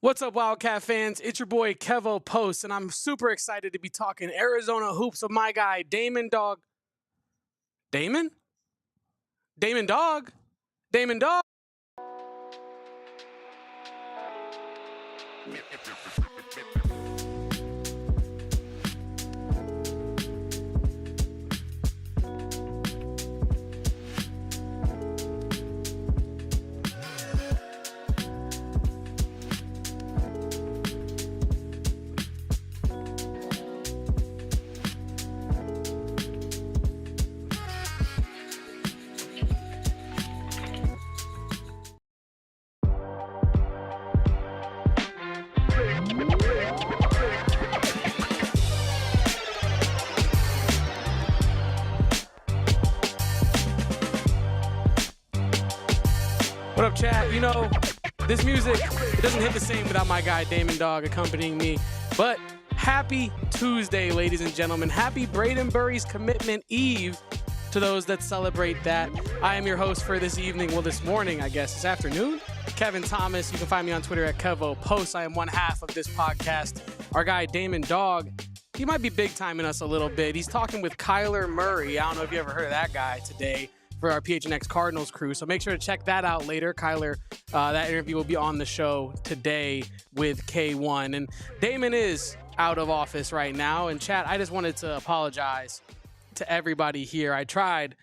What's up, Wildcat fans? It's your boy Kevo Post, and I'm super excited to be talking Arizona hoops with my guy Damon Dog. Damon? Damon Dog? Damon Dog? What up, chat? You know, this music, it doesn't hit the same without my guy Damon Dog accompanying me. But happy Tuesday, ladies and gentlemen. Happy Bradenbury's Commitment Eve to those that celebrate that. I am your host for this evening, well, this morning, I guess, this afternoon, Kevin Thomas. You can find me on Twitter at Kevo Post. I am one half of this podcast. Our guy Damon Dog, he might be big timing us a little bit. He's talking with Kyler Murray. I don't know if you ever heard of that guy today, for our PHNX Cardinals crew. So make sure to check that out later. Kyler, that interview will be on the show today with K1. And Damon is out of office right now. And chat, I just wanted to apologize to everybody here. I tried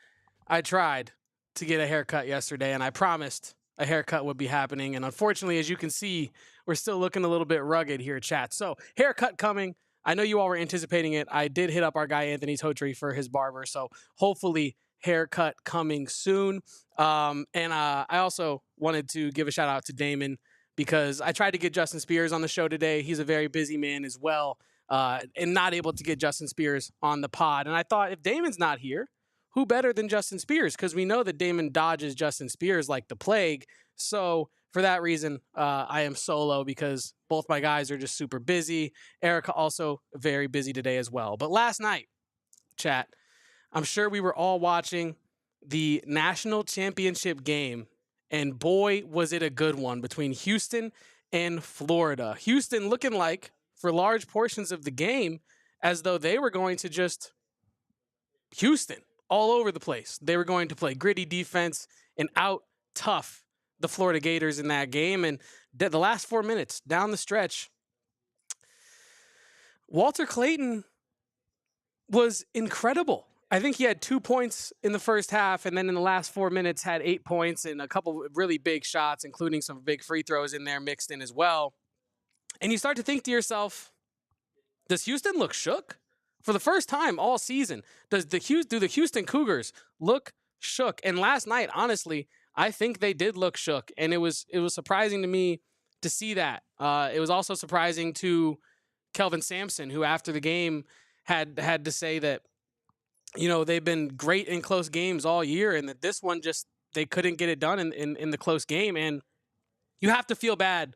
to get a haircut yesterday, and I promised a haircut would be happening. And unfortunately, as you can see, we're still looking a little bit rugged here, chat. So haircut coming. I know you all were anticipating it. I did hit up our guy Anthony Totri for his barber. So hopefully haircut coming soon. I also wanted to give a shout out to Damon because I tried to get Justin Spears on the show today. He's a very busy man as well, and not able to get Justin Spears on the pod. And I thought, if Damon's not here, who better than Justin Spears? Because we know that Damon dodges Justin Spears like the plague. So for that reason, I am solo because both my guys are just super busy. Erica also very busy today as well. But last night, chat, I'm sure we were all watching the national championship game, and boy, was it a good one between Houston and Florida. Houston looking like, for large portions of the game, as though they were going to just Houston all over the place. They were going to play gritty defense and out tough the Florida Gators in that game. And the last 4 minutes down the stretch, Walter Clayton was incredible. I think he had 2 points in the first half, and then in the last 4 minutes had 8 points and a couple of really big shots, including some big free throws in there mixed in as well. And you start to think to yourself, does Houston look shook? For the first time all season, do the Houston Cougars look shook? And last night, honestly, I think they did look shook, and it was surprising to me to see that. It was also surprising to Kelvin Sampson, who after the game had to say that, you know, they've been great in close games all year, and that this one just, they couldn't get it done in the close game. And you have to feel bad,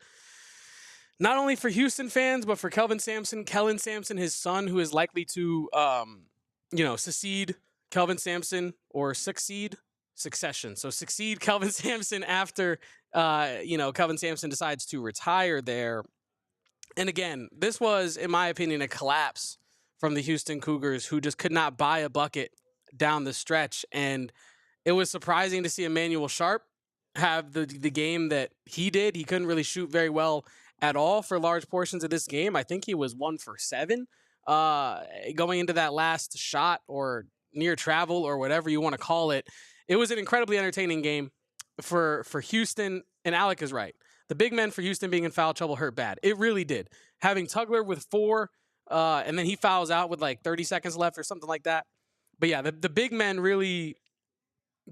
not only for Houston fans, but for Kellen Sampson, his son, who is likely to, succeed Kelvin Sampson, or succession. So succeed Kelvin Sampson after, Kelvin Sampson decides to retire there. And again, this was, in my opinion, a collapse from the Houston Cougars, who just could not buy a bucket down the stretch. And it was surprising to see Emmanuel Sharp have the game that he did. He couldn't really shoot very well at all for large portions of this game. I think he was 1 for 7 going into that last shot, or near travel, or whatever you want to call it. It was an incredibly entertaining game for Houston, and Alec is right. The big men for Houston being in foul trouble hurt bad. It really did. Having Tugler with 4, and then he fouls out with like 30 seconds left or something like that. But yeah, the big men really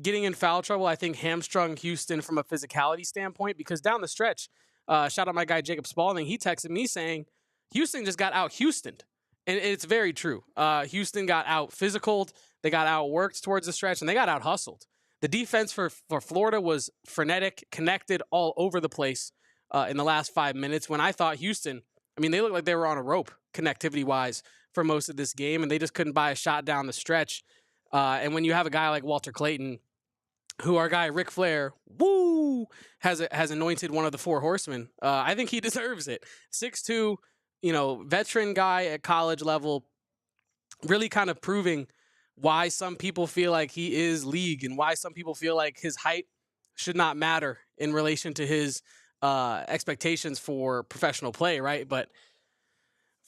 getting in foul trouble, I think, hamstrung Houston from a physicality standpoint, because down the stretch, shout out my guy Jacob Spalding, he texted me saying Houston just got out Houstoned. And it's very true. Houston got out physicaled, they got outworked towards the stretch, and they got out hustled. The defense for Florida was frenetic, connected all over the place in the last 5 minutes, when I thought Houston, they looked like they were on a rope connectivity-wise for most of this game, and they just couldn't buy a shot down the stretch. And when you have a guy like Walter Clayton, who our guy Ric Flair, has anointed one of the four horsemen. I think he deserves it. 6'2", veteran guy at college level, really kind of proving why some people feel like he is league and why some people feel like his height should not matter in relation to his expectations for professional play, right? But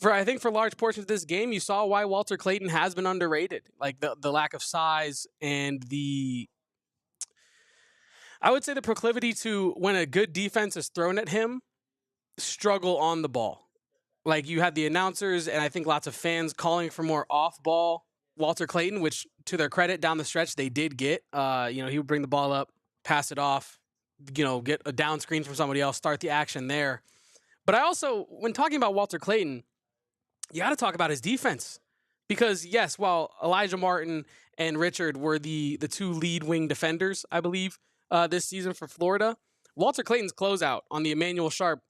I think for large portions of this game, you saw why Walter Clayton has been underrated, like the lack of size and I would say the proclivity to, when a good defense is thrown at him, struggle on the ball. Like, you had the announcers and I think lots of fans calling for more off-ball Walter Clayton, which to their credit down the stretch they did get. He would bring the ball up, pass it off, get a down screen from somebody else, start the action there. But I also, when talking about Walter Clayton, you got to talk about his defense. Because, yes, while Elijah Martin and Richard were the two lead wing defenders, I believe, this season for Florida, Walter Clayton's closeout on the Emmanuel Sharp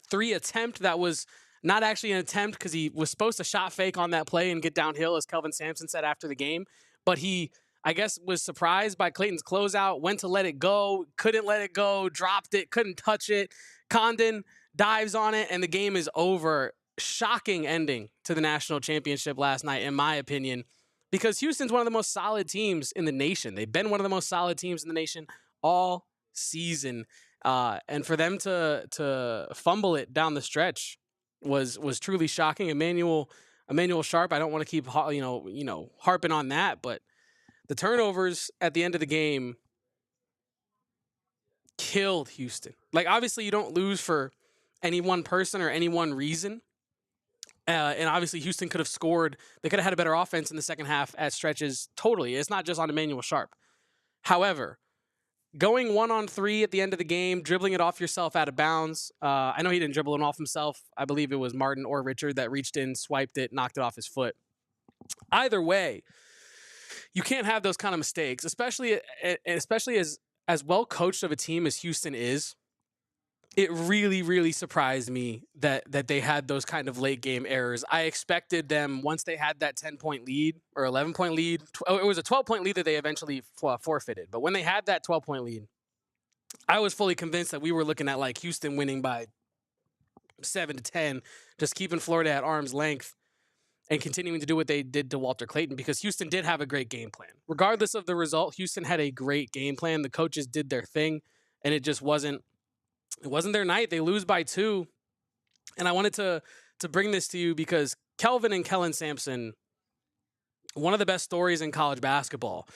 3 attempt, that was not actually an attempt because he was supposed to shot fake on that play and get downhill, as Kelvin Sampson said after the game. But he, I guess, was surprised by Clayton's closeout, went to let it go, couldn't let it go, dropped it, couldn't touch it. Condon dives on it, and the game is over. Shocking ending to the national championship last night, in my opinion, because Houston's one of the most solid teams in the nation. They've been one of the most solid teams in the nation all season. And for them to fumble it down the stretch was truly shocking. Emmanuel Sharp, I don't want to keep harping on that, but the turnovers at the end of the game killed Houston. Like, obviously you don't lose for any one person or any one reason. And obviously Houston could have scored. They could have had a better offense in the second half at stretches. Totally. It's not just on Emmanuel Sharp. However, going 1-on-3 at the end of the game, dribbling it off yourself out of bounds. I know he didn't dribble it off himself. I believe it was Martin or Richard that reached in, swiped it, knocked it off his foot. Either way, you can't have those kind of mistakes, especially as well coached of a team as Houston is. It really, really surprised me that they had those kind of late game errors. I expected them, once they had that 10-point lead or 11-point lead, it was a 12-point lead that they eventually forfeited. But when they had that 12-point lead, I was fully convinced that we were looking at like Houston winning by 7-10, just keeping Florida at arm's length and continuing to do what they did to Walter Clayton, because Houston did have a great game plan. Regardless of the result, Houston had a great game plan. The coaches did their thing, and it just wasn't their night. They lose by 2. And I wanted to bring this to you because Kelvin and Kellen Sampson, one of the best stories in college basketball,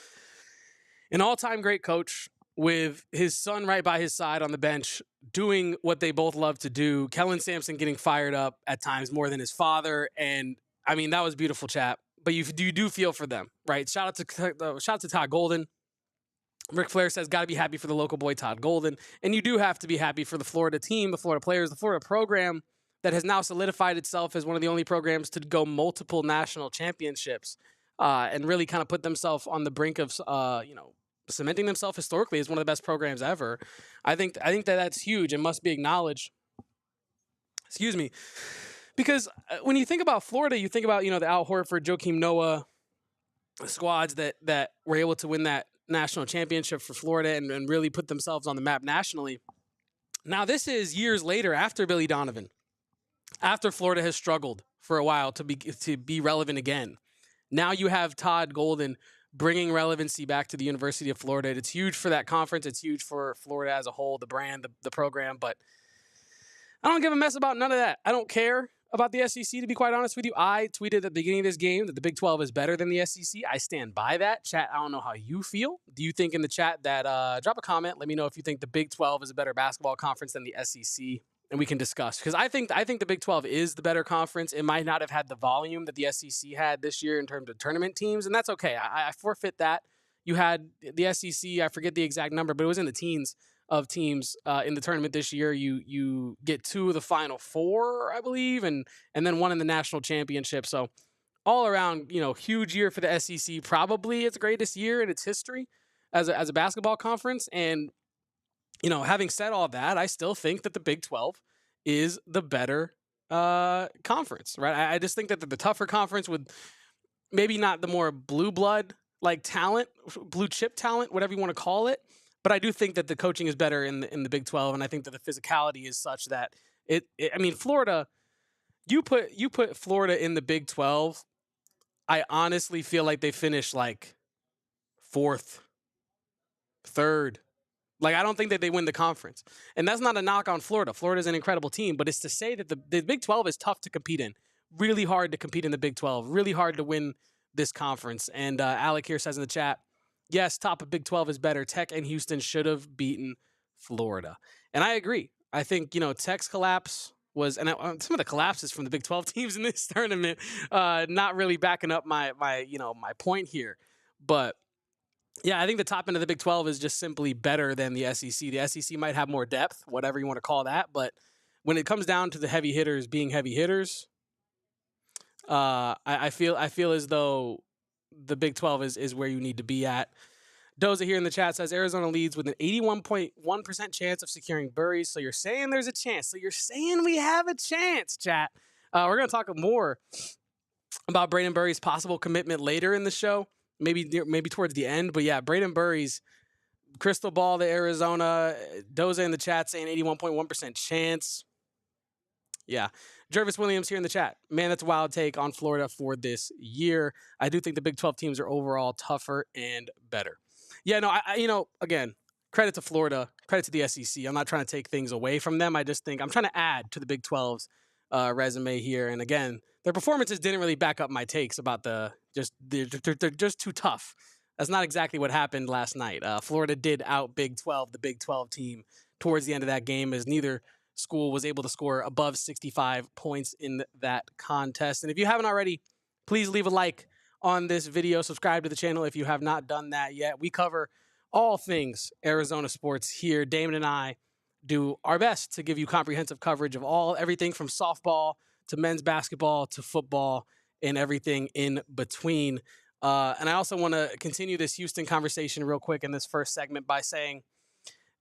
an all-time great coach with his son right by his side on the bench, doing what they both love to do. Kellen Sampson getting fired up at times more than his father. And I mean, that was beautiful chat, but you do feel for them, right? Shout out to Todd Golden. Ric Flair says, got to be happy for the local boy, Todd Golden. And you do have to be happy for the Florida team, the Florida players, the Florida program that has now solidified itself as one of the only programs to go multiple national championships and really kind of put themselves on the brink of, cementing themselves historically as one of the best programs ever. I think that's huge and must be acknowledged. Excuse me. Because when you think about Florida, you think about, the Al Horford, Joakim Noah squads that were able to win that national championship for Florida and really put themselves on the map nationally. Now, this is years later, after Billy Donovan, after Florida has struggled for a while to be relevant again. Now you have Todd Golden bringing relevancy back to the University of Florida. It's huge for that conference. It's huge for Florida as a whole, the brand, the program. But I don't give a mess about none of that. I don't care about the SEC, to be quite honest with you. I tweeted at the beginning of this game that the Big 12 is better than the SEC. I stand by that. Chat, I don't know how you feel. Do you think in the chat that, drop a comment, let me know if you think the Big 12 is a better basketball conference than the SEC, and we can discuss. Because I think the Big 12 is the better conference. It might not have had the volume that the SEC had this year in terms of tournament teams, and that's okay. I forfeit that. You had the SEC, I forget the exact number, but it was in the teens of teams in the tournament this year. You get 2 of the Final 4, I believe, and then 1 in the national championship. So all around, huge year for the SEC. Probably its greatest year in its history as a basketball conference. And having said all that, I still think that the Big 12 is the better conference, right? I just think that the tougher conference with maybe not the more blue blood like talent, blue chip talent, whatever you want to call it. But I do think that the coaching is better in the Big 12, and I think that the physicality is such that I mean, Florida. You put Florida in the Big 12. I honestly feel like they finish like fourth, third. Like, I don't think that they win the conference. And that's not a knock on Florida. Florida's an incredible team, but it's to say that the Big 12 is tough to compete in. Really hard to compete in the Big 12. Really hard to win this conference. And Alec here says in the chat, yes, top of Big 12 is better. Tech and Houston should have beaten Florida. And I agree. I think, Tech's collapse was, and some of the collapses from the Big 12 teams in this tournament, not really backing up my point here. But yeah, I think the top end of the Big 12 is just simply better than the SEC. The SEC might have more depth, whatever you want to call that. But when it comes down to the heavy hitters being heavy hitters, I feel as though the Big 12 is where you need to be at. Doza here in the chat says Arizona leads with an 81.1% chance of securing Burries. So you're saying there's a chance. So you're saying we have a chance, chat. We're going to talk more about Braden Burries' possible commitment later in the show. Maybe towards the end. But yeah, Braden Burries, crystal ball to Arizona. Doza in the chat saying 81.1% chance. Yeah. Jervis Williams here in the chat. Man, that's a wild take on Florida for this year. I do think the Big 12 teams are overall tougher and better. Yeah, no, again, credit to Florida, credit to the SEC. I'm not trying to take things away from them. I just think I'm trying to add to the Big 12's resume here. And again, their performances didn't really back up my takes about they're just too tough. That's not exactly what happened last night. Florida did out Big 12, the Big 12 team, towards the end of that game, as neither school was able to score above 65 points in that contest. And if you haven't already, please leave a like on this video. Subscribe to the channel if you have not done that yet. We cover all things Arizona sports here. Damon and I do our best to give you comprehensive coverage of everything from softball to men's basketball to football and everything in between. And I also want to continue this Houston conversation real quick in this first segment by saying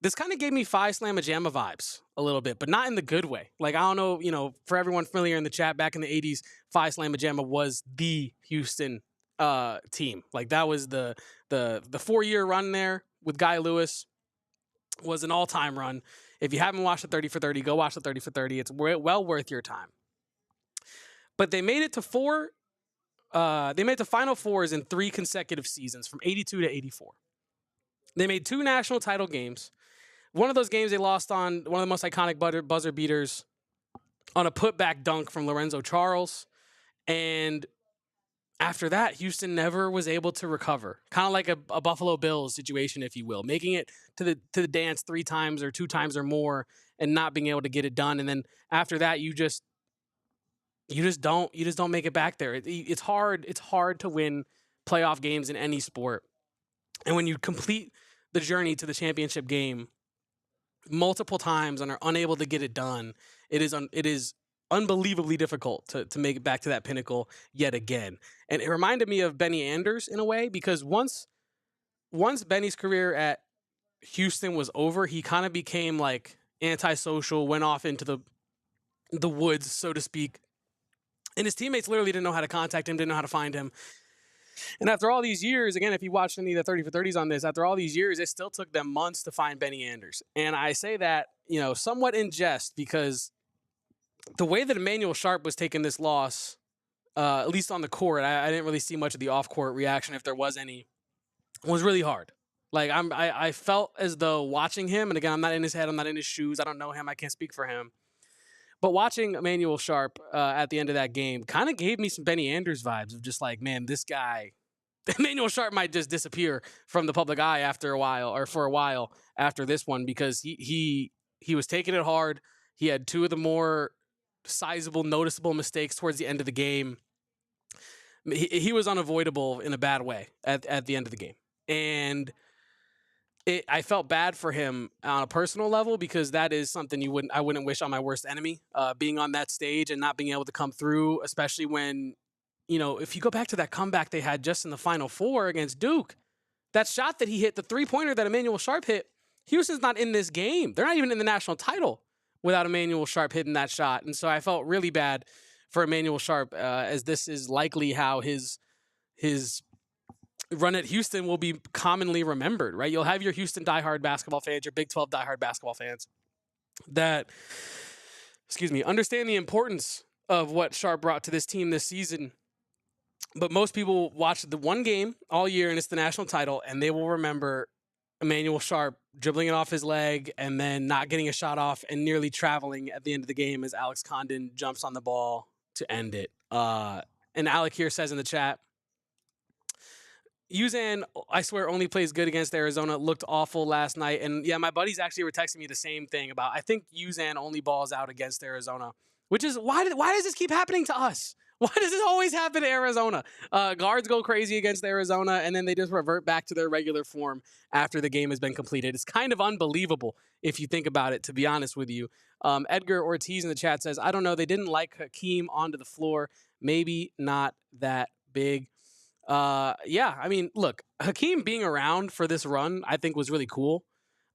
this kind of gave me Phi Slamma Jamma vibes a little bit, but not in the good way. Like, I don't know, for everyone familiar in the chat, back in the 80s, Phi Slamma Jamma was the Houston team. Like, that was the 4-year run there with Guy Lewis was an all-time run. If you haven't watched the 30 for 30, go watch the 30 for 30. It's well worth your time. But they made it to they made the Final Fours in 3 consecutive seasons, from 82 to 84. They made 2 national title games. One of those games they lost on one of the most iconic buzzer beaters on a putback dunk from Lorenzo Charles. And after that, Houston never was able to recover. Kind of like a Buffalo Bills situation, if you will, making it to the dance 3 times or 2 times or more and not being able to get it done. And then after that, you just don't make it back there. It's hard to win playoff games in any sport. And when you complete the journey to the championship game multiple times and are unable to get it done, it is unbelievably difficult to make it back to that pinnacle yet again. And it reminded me of Benny Anders in a way, because once Benny's career at Houston was over, he kind of became like antisocial, went off into the woods, so to speak. And his teammates literally didn't know how to contact him, didn't know how to find him. And after all these years, again, if you watched any of the 30 for 30s on this, after all these years, it still took them months to find Benny Anders. And I say that, somewhat in jest, because the way that Emmanuel Sharp was taking this loss, at least on the court, I didn't really see much of the off-court reaction, if there was any, was really hard. Like, I felt as though watching him, and again, I'm not in his head, I'm not in his shoes, I don't know him, I can't speak for him. But watching Emmanuel Sharp at the end of that game kind of gave me some Benny Anders vibes of just like, man, this guy, Emmanuel Sharp might just disappear from the public eye after a while, or for a while after this one, because he was taking it hard. He had 2 of the more sizable, noticeable mistakes towards the end of the game. He was unavoidable in a bad way at the end of the game. And I felt bad for him on a personal level, because that is something I wouldn't wish on my worst enemy, being on that stage and not being able to come through, especially when, if you go back to that comeback they had just in the Final Four against Duke, that shot that he hit, the 3-pointer that Emmanuel Sharp hit, Houston's not in this game. They're not even in the national title without Emmanuel Sharp hitting that shot. And so I felt really bad for Emmanuel Sharp, as this is likely how his run at Houston will be commonly remembered, right? You'll have your Houston diehard basketball fans, your Big 12 diehard basketball fans that, understand the importance of what Sharp brought to this team this season. But most people watch the one game all year, and it's the national title, and they will remember Emmanuel Sharp dribbling it off his leg and then not getting a shot off and nearly traveling at the end of the game as Alex Condon jumps on the ball to end it. And Alec here says in the chat, Uzan, I swear, only plays good against Arizona. Looked awful last night. And yeah, my buddies actually were texting me the same thing about, I think Uzan only balls out against Arizona, which is why does this keep happening to us? Why does this always happen to Arizona? Guards go crazy against Arizona, and then they just revert back to their regular form after the game has been completed. It's kind of unbelievable if you think about it, to be honest with you. Edgar Ortiz in the chat says, I don't know, they didn't like Hakeem onto the floor. Maybe not that big. Yeah, I mean, look, Hakeem being around for this run, I think was really cool.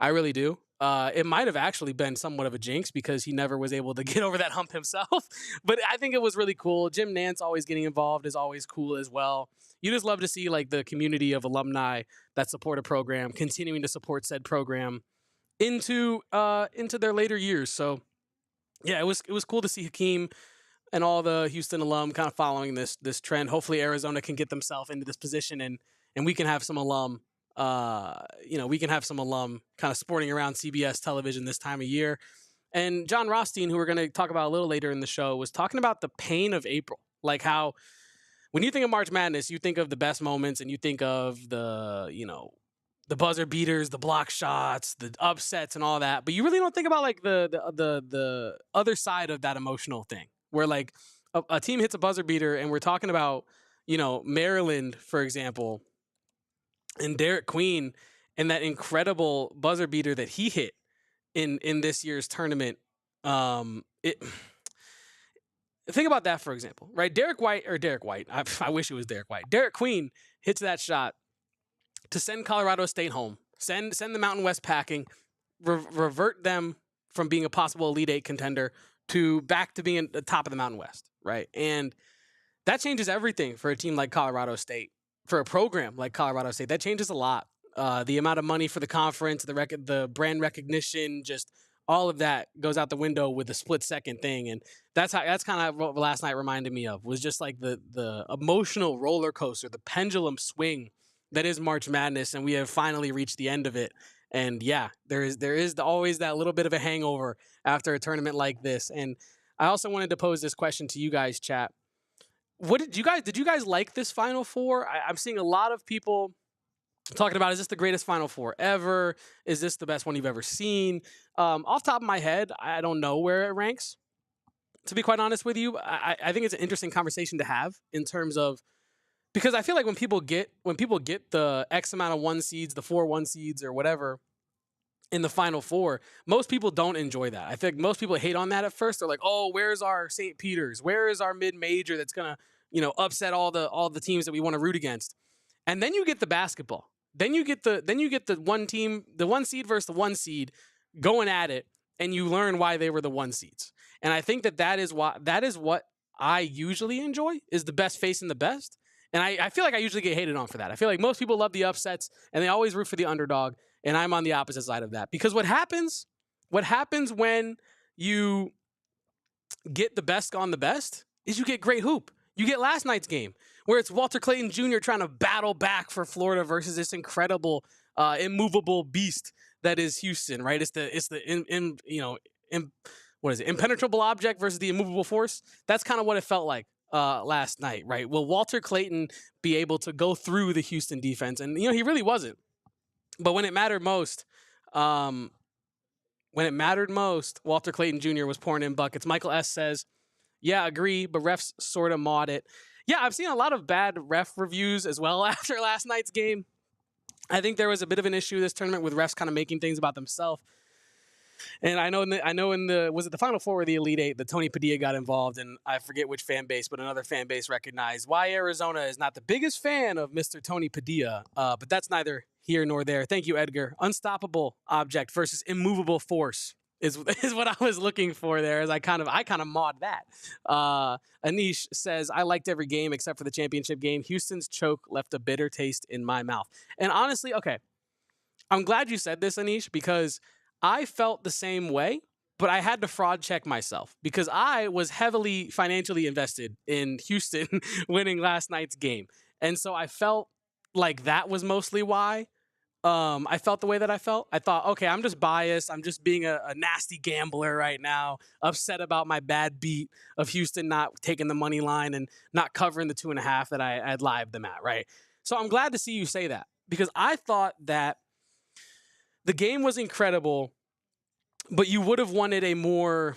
I really do. It might have actually been somewhat of a jinx because he never was able to get over that hump himself. But I think it was really cool. Jim Nance always getting involved is always cool as well. You just love to see like the community of alumni that support a program continuing to support said program into their later years. So yeah, it was cool to see Hakeem and all the Houston alum kind of following this trend. Hopefully Arizona can get themselves into this position and we can have some alum we can have some alum kind of sporting around CBS television this time of year. And John Rothstein, who we're going to talk about a little later in the show, was talking about the pain of April. Like how when you think of March Madness, you think of the best moments and you think of the buzzer beaters, the block shots, the upsets and all that. But you really don't think about like the other side of that emotional thing where like a team hits a buzzer beater and we're talking about, Maryland, for example, and Derek Queen and that incredible buzzer beater that he hit in this year's tournament. Think about that, for example, right? Derek White. I wish it was Derek White. Derek Queen hits that shot to send Colorado State home, send the Mountain West packing, revert them from being a possible Elite Eight contender to back to being the top of the Mountain West, right? And that changes everything for a team like Colorado State. For a program like Colorado State, that changes a lot. The amount of money for the conference, the brand recognition, just all of that goes out the window with the split-second thing. And that's kind of what last night reminded me of, was just like the emotional roller coaster, the pendulum swing that is March Madness, and we have finally reached the end of it. And yeah, there is always that little bit of a hangover after a tournament like this. And I also wanted to pose this question to you guys, chat. Did you guys like this Final Four? I'm seeing a lot of people talking about, is this the greatest Final Four ever? Is this the best one you've ever seen? Off the top of my head, I don't know where it ranks. To be quite honest with you, I think it's an interesting conversation to have in terms of, because I feel like when people get the X amount of 1 seeds, the 4 1 seeds or whatever in the Final Four, most people don't enjoy that. I think most people hate on that at first. They're like, "Oh, where's our St. Peter's? Where is our mid-major that's gonna, upset all the teams that we want to root against?" And then you get the basketball. Then you get the one team, the 1 seed versus the 1 seed going at it, and you learn why they were the 1 seeds. And I think that is what I usually enjoy, is the best facing the best. And I feel like I usually get hated on for that. I feel like most people love the upsets and they always root for the underdog. And I'm on the opposite side of that, because what happens when you get the best on the best is you get great hoop. You get last night's game where it's Walter Clayton Jr. trying to battle back for Florida versus this incredible, immovable beast that is Houston, right? It's the impenetrable object versus the immovable force. That's kind of what it felt like last night, right? Will Walter Clayton be able to go through the Houston defense? And he really wasn't. But when it mattered most, Walter Clayton Jr. was pouring in buckets. Michael S. says, yeah, agree, but refs sort of mauled it. Yeah, I've seen a lot of bad ref reviews as well after last night's game. I think there was a bit of an issue this tournament with refs kind of making things about themselves. And I know in the was it the Final Four or the Elite Eight, the Tony Padilla got involved, and I forget which fan base, but another fan base recognized why Arizona is not the biggest fan of Mr. Tony Padilla. But that's neither here nor there. Thank you, Edgar. Unstoppable object versus immovable force. is is what I was looking for there. As I kind of mod that. Anish says, I liked every game except for the championship game. Houston's choke left a bitter taste in my mouth. And honestly, okay, I'm glad you said this, Anish, because I felt the same way, but I had to fraud check myself because I was heavily financially invested in Houston winning last night's game. And so I felt like that was mostly why I felt the way that I felt. I thought, okay, I'm just biased. I'm just being a nasty gambler right now, upset about my bad beat of Houston not taking the money line and not covering the 2.5 that I had lived them at, right? So I'm glad to see you say that because I thought that the game was incredible, but you would have wanted a more,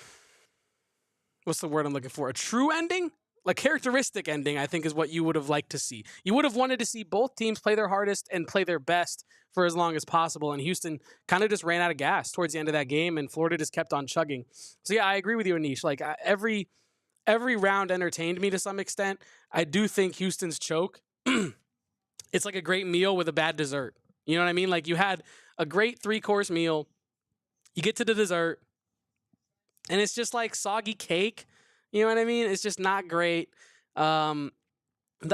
what's the word I'm looking for? A true ending? Like characteristic ending, I think is what you would have liked to see. You would have wanted to see both teams play their hardest and play their best for as long as possible. And Houston kind of just ran out of gas towards the end of that game, and Florida just kept on chugging. So yeah, I agree with you, Anish. Like every round entertained me to some extent. I do think Houston's choke, it's like a great meal with a bad dessert. You know what I mean? Like you had a great 3-course meal, you get to the dessert, and it's just like soggy cake. You know what I mean? It's just not great. The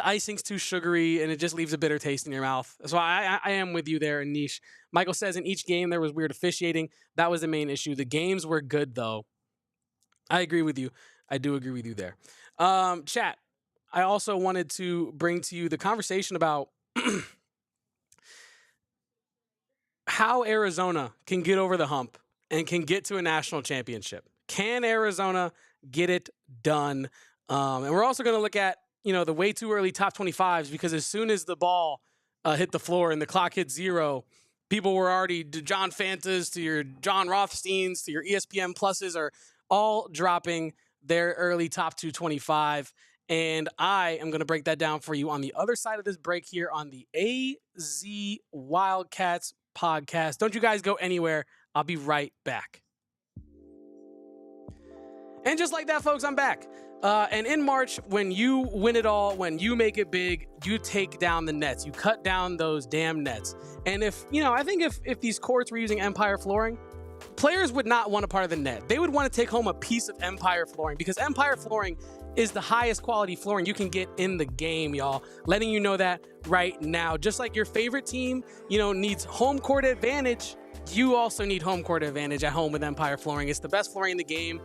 icing's too sugary, and it just leaves a bitter taste in your mouth. So I am with you there, Anish. Michael says, in each game there was weird officiating. That was the main issue. The games were good, though. I agree with you. I do agree with you there. Chat, I also wanted to bring to you the conversation about how Arizona can get over the hump and can get to a national championship. Can Arizona get it done? And we're also going to look at, the way too early top 25s, because as soon as the ball hit the floor and the clock hit 0, people were already, John Fantas to your John Rothsteins to your ESPN Pluses are all dropping their early top 225. And I am going to break that down for you on the other side of this break here on the AZ Wildcats Podcast. Don't you guys go anywhere. I'll be right back. And just like that, folks, I'm back. And in March, when you win it all, when you make it big, you take down the nets. You cut down those damn nets. And I think if these courts were using Empire flooring, players would not want a part of the net. They would want to take home a piece of Empire flooring because Empire flooring is the highest quality flooring you can get in the game, y'all. Letting you know that right now. Just like your favorite team, needs home court advantage, you also need home court advantage at home with Empire flooring. It's the best flooring in the game.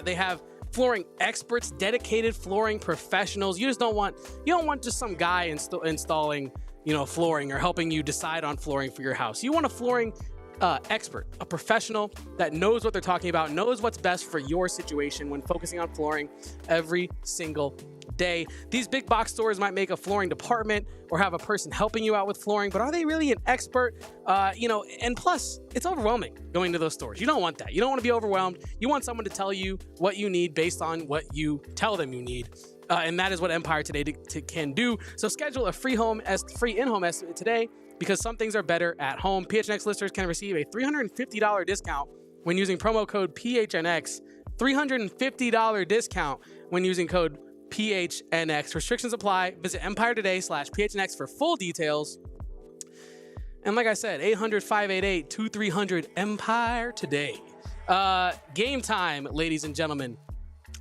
They have flooring experts, dedicated flooring professionals. You don't want just some guy installing, flooring or helping you decide on flooring for your house. You want a flooring expert, a professional that knows what they're talking about, knows what's best for your situation when focusing on flooring every single day. These big box stores might make a flooring department or have a person helping you out with flooring, but are they really an expert? And plus, it's overwhelming going to those stores. You don't want that. You don't want to be overwhelmed. You want someone to tell you what you need based on what you tell them you need. And that is what Empire today can do. So schedule a free in-home estimate today, because some things are better at home. PHNX listeners can receive a $350 discount when using promo code PHNX. $350 discount when using code PHNX. Restrictions apply. Visit empiretoday.com/PHNX for full details. And like I said, 800-588-2300 Empire Today. Game time, ladies and gentlemen.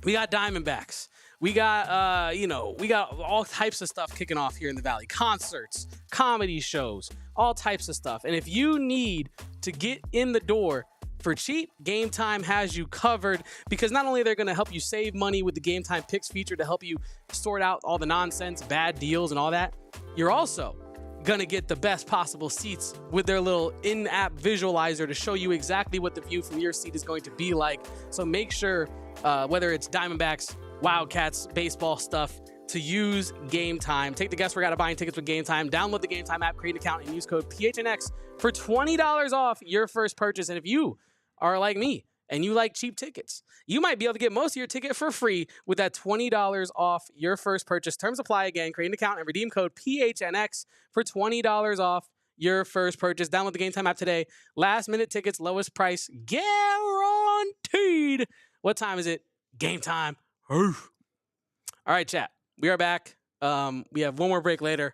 We got Diamondbacks. We got, all types of stuff kicking off here in the Valley. Concerts, comedy shows, all types of stuff. And if you need to get in the door for cheap, Game Time has you covered, because not only are they going to help you save money with the Game Time Picks feature to help you sort out all the nonsense, bad deals, and all that, you're also going to get the best possible seats with their little in-app visualizer to show you exactly what the view from your seat is going to be like. So make sure, whether it's Diamondbacks, Wildcats, baseball stuff, to use Game Time. Take the guesswork out of buying tickets with Game Time. Download the Game Time app, create an account, and use code PHNX for $20 off your first purchase. And if you are like me and you like cheap tickets, you might be able to get most of your ticket for free with that $20 off your first purchase. Terms apply. Again, create an account and redeem code PHNX for $20 off your first purchase. Download the Game Time app today. Last minute tickets, lowest price guaranteed. What time is it? Game time. All right, chat. We are back. We have one more break later.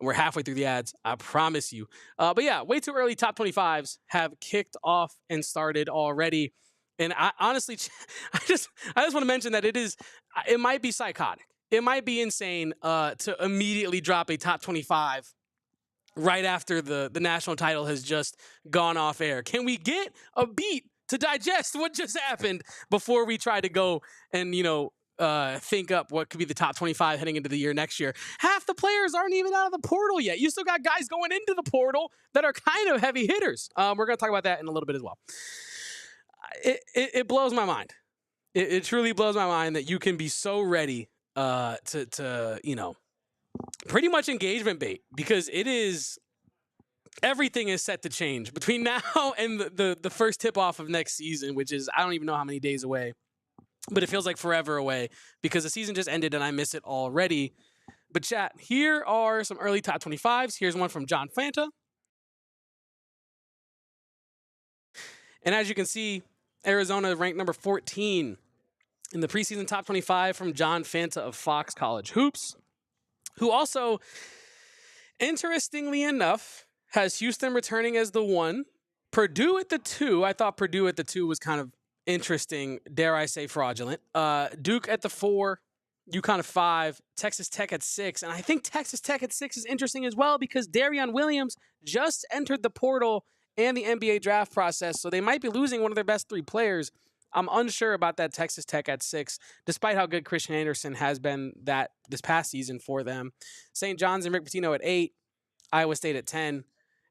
We're halfway through the ads, I promise you. But yeah, way too early top 25s have kicked off and started already. And I honestly, I just want to mention that it might be psychotic. It might be insane to immediately drop a top 25 right after the national title has just gone off air. Can we get a beat to digest what just happened before we try to go and, think up what could be the top 25 heading into the year next year? Half the players aren't even out of the portal yet. You still got guys going into the portal that are kind of heavy hitters. We're going to talk about that in a little bit as well. It blows my mind. It truly blows my mind that you can be so ready to pretty much engagement bait, because everything is set to change between now and the first tip off of next season, which is, I don't even know how many days away, but it feels like forever away because the season just ended and I miss it already. But chat, here are some early top 25s. Here's one from John Fanta. And as you can see, Arizona ranked number 14 in the preseason top 25 from John Fanta of Fox College Hoops, who also, interestingly enough, has Houston returning as the 1, Purdue at the 2. I thought Purdue at the 2 was kind of interesting, dare I say fraudulent. Duke at the 4, UConn at 5, Texas Tech at 6. And I think Texas Tech at 6 is interesting as well because Darion Williams just entered the portal and the NBA draft process, so they might be losing one of their best 3 players. I'm unsure about that Texas Tech at 6, despite how good Christian Anderson has been this past season for them. St. John's and Rick Pitino at 8, Iowa State at 10,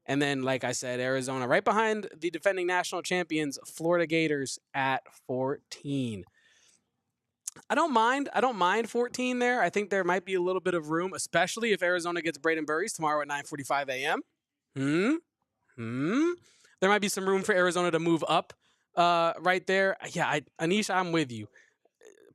and then, like I said, Arizona right behind the defending national champions, Florida Gators at 14. I don't mind 14 there. I think there might be a little bit of room, especially if Arizona gets Braden Burries tomorrow at 9:45 a.m. There might be some room for Arizona to move up right there. Yeah, Anish, I'm with you.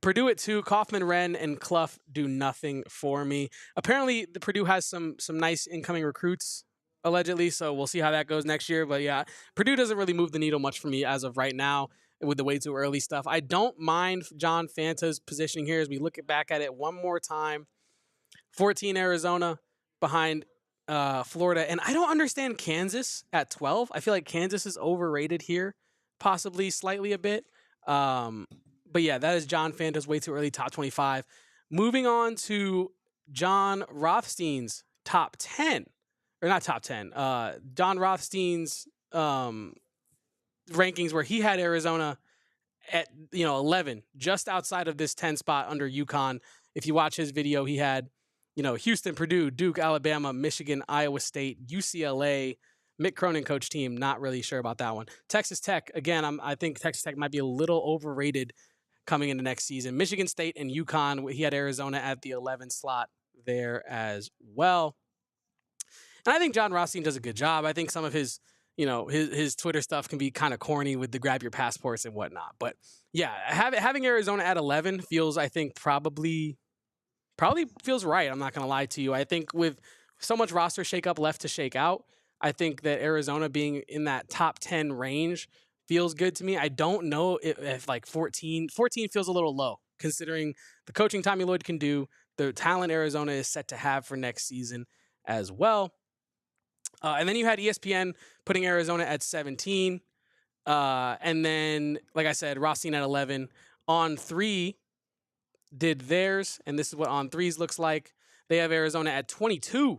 Purdue at 2, Kaufman, Wren, and Clough do nothing for me. Apparently, the Purdue has some nice incoming recruits, allegedly, so we'll see how that goes next year. But yeah, Purdue doesn't really move the needle much for me as of right now with the way too early stuff. I don't mind John Fanta's positioning here as we look back at it one more time. 14 Arizona behind Florida. And I don't understand Kansas at 12. I feel like Kansas is overrated here, possibly slightly a bit. But yeah, that is John Fanta's way too early top 25. Moving on to John Rothstein's top 10. Or not top 10. John Rothstein's rankings where he had Arizona at 11, just outside of this 10 spot under UConn. If you watch his video, he had Houston, Purdue, Duke, Alabama, Michigan, Iowa State, UCLA, Mick Cronin coach team. Not really sure about that one. Texas Tech, again, I think Texas Tech might be a little overrated coming into next season. Michigan State and UConn, he had Arizona at the 11 slot there as well. And I think John Rothstein does a good job. I think some of his Twitter stuff can be kind of corny with the grab your passports and whatnot. But yeah, having Arizona at 11 feels, I think, probably feels right. I'm not going to lie to you. I think with so much roster shakeup left to shake out, I think that Arizona being in that top 10 range feels good to me. I don't know if like 14 feels a little low, considering the coaching Tommy Lloyd can do, the talent Arizona is set to have for next season as well. And then you had ESPN putting Arizona at 17. And then, like I said, Rothstein at 11. On 3 did theirs, and this is what On 3's looks like. They have Arizona at 22,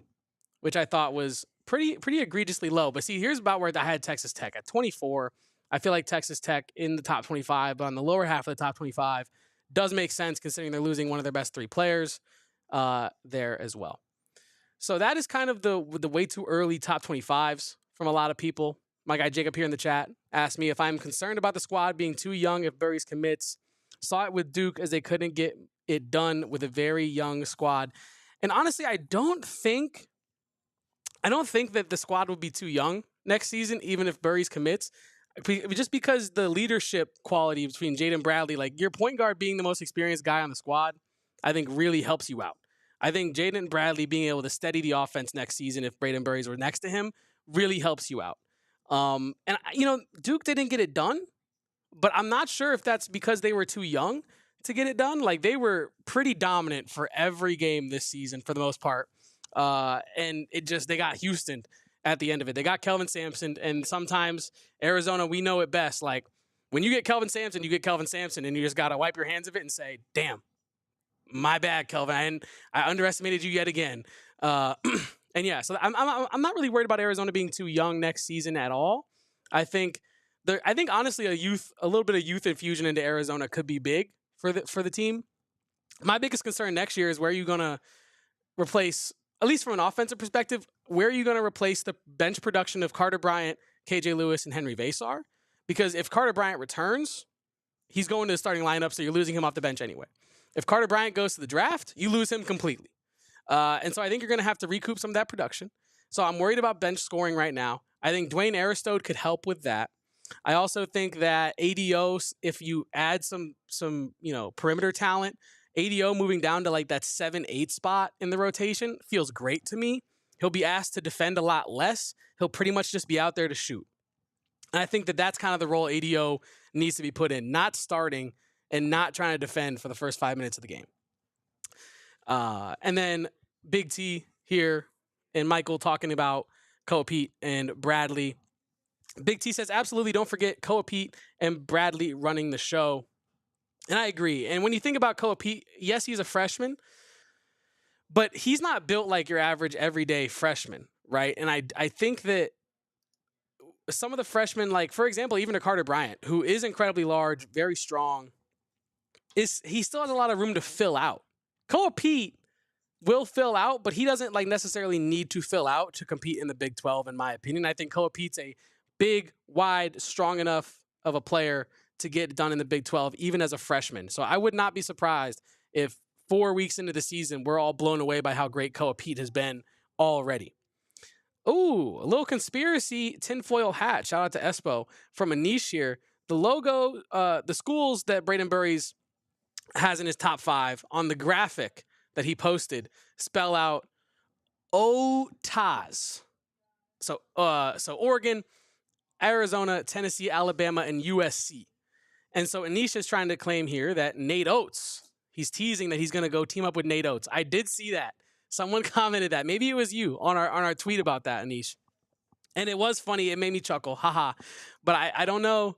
which I thought was pretty egregiously low. But see, here's about where I had Texas Tech at 24. I feel like Texas Tech in the top 25, but on the lower half of the top 25 does make sense considering they're losing one of their best 3 players there as well. So that is kind of the way too early top 25s from a lot of people. My guy Jacob here in the chat asked me if I'm concerned about the squad being too young if Burries commits. Saw it with Duke as they couldn't get it done with a very young squad. And honestly, I don't think that the squad will be too young next season, even if Burries commits. Just because the leadership quality between Jaden Bradley, like your point guard being the most experienced guy on the squad, I think really helps you out. I think Jaden Bradley being able to steady the offense next season if Braden Burries were next to him really helps you out. And Duke didn't get it done, but I'm not sure if that's because they were too young to get it done. Like they were pretty dominant for every game this season for the most part. And they got Houston at the end of it. They got Kelvin Sampson, and sometimes Arizona, we know it best. Like, when you get Kelvin Sampson, you get Kelvin Sampson, and you just got to wipe your hands of it and say, damn, my bad, Kelvin. I underestimated you yet again. And yeah, so I'm not really worried about Arizona being too young next season at all. I think honestly a little bit of youth infusion into Arizona could be big for the team. My biggest concern next year is where you're gonna replace, at least from an offensive perspective, where are you gonna replace the bench production of Carter Bryant, KJ Lewis, and Henry Vasar? Because if Carter Bryant returns, he's going to the starting lineup, so you're losing him off the bench anyway. If Carter Bryant goes to the draft, you lose him completely. And so I think you're going to have to recoup some of that production. So I'm worried about bench scoring right now. I think Dwayne Aristode could help with that. I also think that ADO, if you add some perimeter talent, ADO moving down to like that 7-8 spot in the rotation feels great to me. He'll be asked to defend a lot less. He'll pretty much just be out there to shoot. And I think that that's kind of the role ADO needs to be put in, not starting and not trying to defend for the first 5 minutes of the game. And then Big T here and Michael talking about Koa Peat and Bradley. Big T says, absolutely don't forget Koa Peat and Bradley running the show. And I agree. And when you think about Koa Peat, yes, he's a freshman, but he's not built like your average everyday freshman, right? And I think that some of the freshmen, like, for example, even a Carter Bryant, who is incredibly large, very strong, he still has a lot of room to fill out. Koa Peat will fill out, but he doesn't necessarily need to fill out to compete in the Big 12, in my opinion. I think Koa Peat's a big, wide, strong enough of a player to get it done in the Big 12, even as a freshman. So I would not be surprised if 4 weeks into the season, we're all blown away by how great Koa Peat has been already. Ooh, a little conspiracy tinfoil hat. Shout out to Espo from Anish here. The logo, the schools that Braden Burries has in his top 5 on the graphic that he posted spell out OTAS. So Oregon, Arizona, Tennessee, Alabama, and USC. And so Anish is trying to claim here that Nate Oates, he's teasing that he's going to go team up with Nate Oates. I did see that. Someone commented that. Maybe it was you on our tweet about that, Anish. And it was funny. It made me chuckle. Haha. But I don't know.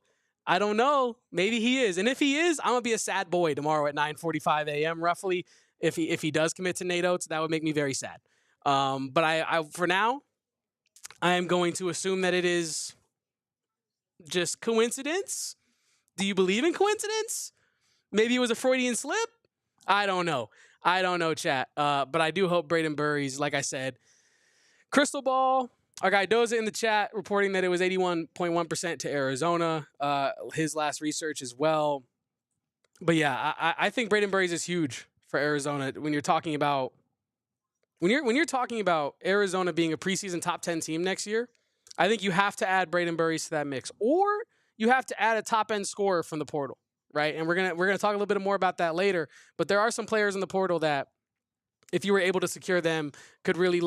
I don't know. Maybe he is. And if he is, I'm going to be a sad boy tomorrow at 9:45 a.m. roughly. If he does commit to Nate Oates, that would make me very sad. But I for now, I am going to assume that it is just coincidence. Do you believe in coincidence? Maybe it was a Freudian slip? I don't know. Chat. But I do hope Braden Burries, like I said. Crystal Ball, our guy Doza in the chat reporting that it was 81.1% to Arizona. His last research as well. But yeah, I think Braden Burries is huge for Arizona when you're talking about Arizona being a preseason top 10 team next year. I think you have to add Braden Burries to that mix, or you have to add a top end scorer from the portal, right? And we're gonna talk a little bit more about that later. But there are some players in the portal that, if you were able to secure them, could really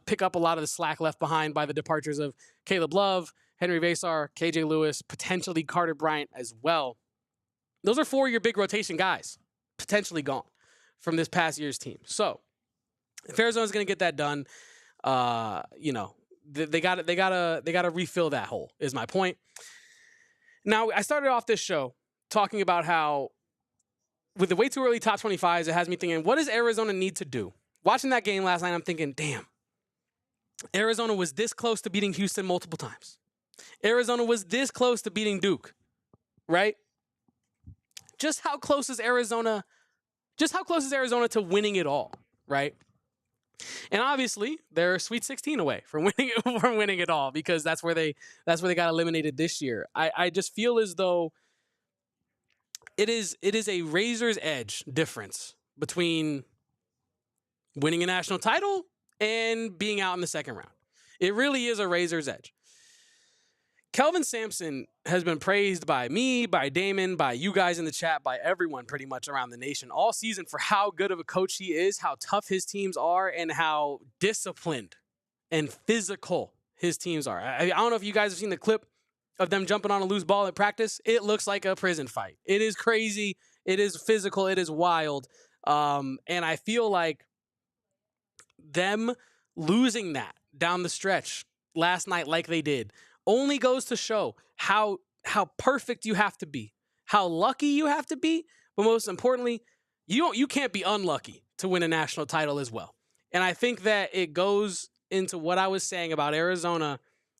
pick up a lot of the slack left behind by the departures of Caleb Love, Henry Vasar, KJ Lewis, potentially Carter Bryant as well. Those are 4 of your big rotation guys potentially gone from this past year's team. So if Arizona's going to get that done, they got to refill that hole, is my point. Now, I started off this show talking about how with the way too early top 25s, it has me thinking, what does Arizona need to do? Watching that game last night, I'm thinking, damn, Arizona was this close to beating Houston multiple times. Arizona was this close to beating Duke, right? Just how close is Arizona to winning it all, right? And obviously, they're a Sweet 16 away from winning it all, because that's where they got eliminated this year. I just feel as though it is a razor's edge difference between winning a national title and being out in the second round. It really is a razor's edge. Kelvin Sampson has been praised by me, by Damon, by you guys in the chat, by everyone pretty much around the nation all season for how good of a coach he is, how tough his teams are, and how disciplined and physical his teams are. I don't know if you guys have seen the clip of them jumping on a loose ball at practice. It looks like a prison fight. It is crazy. It is physical. It is wild. And I feel like them losing that down the stretch last night like they did only goes to show how perfect you have to be, how lucky you have to be, but most importantly, you can't be unlucky to win a national title as well. And I think that it goes into what I was saying about Arizona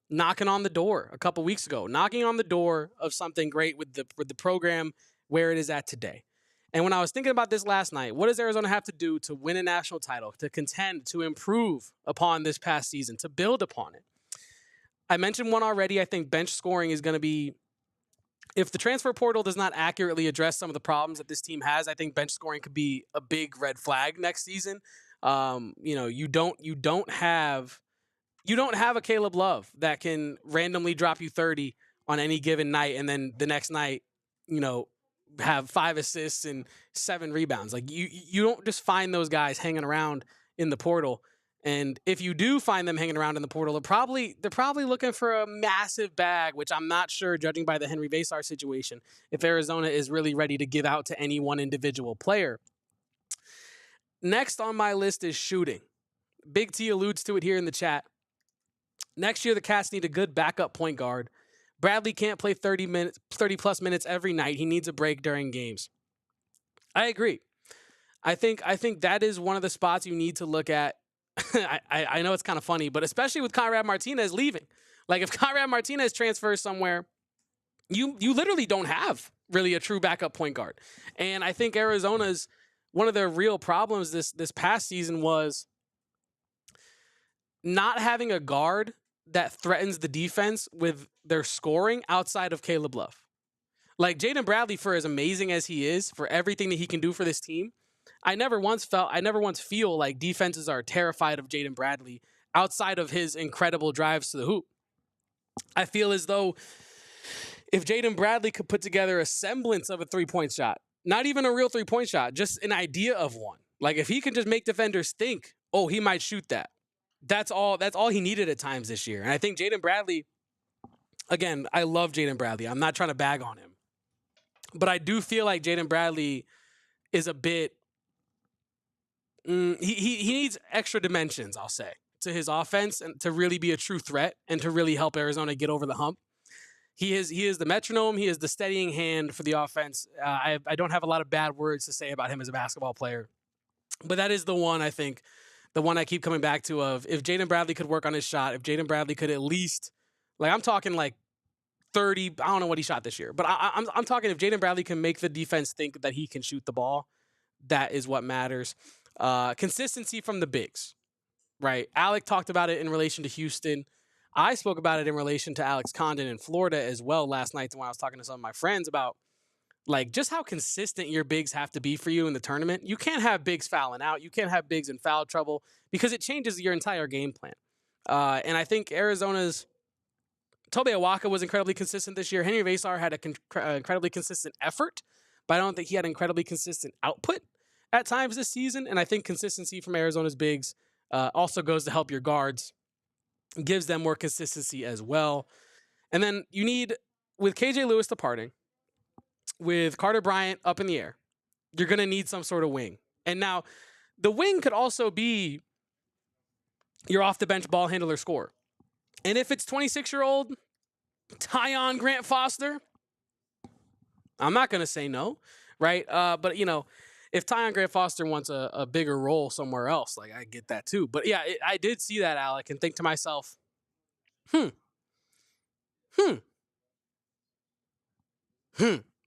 knocking on the door a couple weeks ago, knocking on the door of something great with the program where it is at today. And when I was thinking about this last night, what does Arizona have to do to win a national title, to contend, to improve upon this past season, to build upon it? I mentioned one already. I think bench scoring is going to be, if the transfer portal does not accurately address some of the problems that this team has, I think bench scoring could be a big red flag next season. You don't have a Caleb Love that can randomly drop you 30 on any given night, and then the next night, have 5 assists and 7 rebounds. Like you don't just find those guys hanging around in the portal. And if you do find them hanging around in the portal, they're probably looking for a massive bag, which I'm not sure, judging by the Henry Vasar situation, if Arizona is really ready to give out to any one individual player. Next on my list is shooting. Big T alludes to it here in the chat. Next year, the Cats need a good backup point guard. Bradley can't play 30 plus minutes every night. He needs a break during games. I agree. I think that is one of the spots you need to look at. I know it's kind of funny, but especially with Conrad Martinez leaving. Like, if Conrad Martinez transfers somewhere, you literally don't have really a true backup point guard. And I think Arizona's one of their real problems this past season was not having a guard that threatens the defense with their scoring outside of Caleb Love. Like, Jaden Bradley, for as amazing as he is, for everything that he can do for this team, I never once feel like defenses are terrified of Jaden Bradley outside of his incredible drives to the hoop. I feel as though if Jaden Bradley could put together a semblance of a three-point shot, not even a real three-point shot, just an idea of one. Like, if he can just make defenders think, oh, he might shoot that. That's all he needed at times this year. And I think Jaden Bradley, again, I love Jaden Bradley. I'm not trying to bag on him. But I do feel like Jaden Bradley is a bit, he needs extra dimensions, I'll say, to his offense and to really be a true threat and to really help Arizona get over the hump. He is the metronome. He is the steadying hand for the offense. I don't have a lot of bad words to say about him as a basketball player. But that is the one, I think, the one I keep coming back to of if Jaden Bradley could work on his shot, if Jaden Bradley could at least, like, I'm talking like 30, I don't know what he shot this year, but I'm talking if Jaden Bradley can make the defense think that he can shoot the ball, that is what matters. Consistency from the bigs, right? Alec talked about it in relation to Houston. I spoke about it in relation to Alex Condon in Florida as well last night when I was talking to some of my friends about, like, just how consistent your bigs have to be for you in the tournament. You can't have bigs fouling out. You can't have bigs in foul trouble because it changes your entire game plan. And I think Arizona's Tobe Awaka was incredibly consistent this year. Henry Vasar had an incredibly consistent effort, but I don't think he had incredibly consistent output at times this season. And I think consistency from Arizona's bigs also goes to help your guards, gives them more consistency as well. And then you need, with KJ Lewis departing, with Carter Bryant up in the air, you're going to need some sort of wing. And now, the wing could also be your off-the-bench ball handler scorer. And if it's 26-year-old Tyon Grant Foster, I'm not going to say no, right? But, if Tyon Grant Foster wants a bigger role somewhere else, like, I get that too. But, yeah, I did see that, Alec, and think to myself,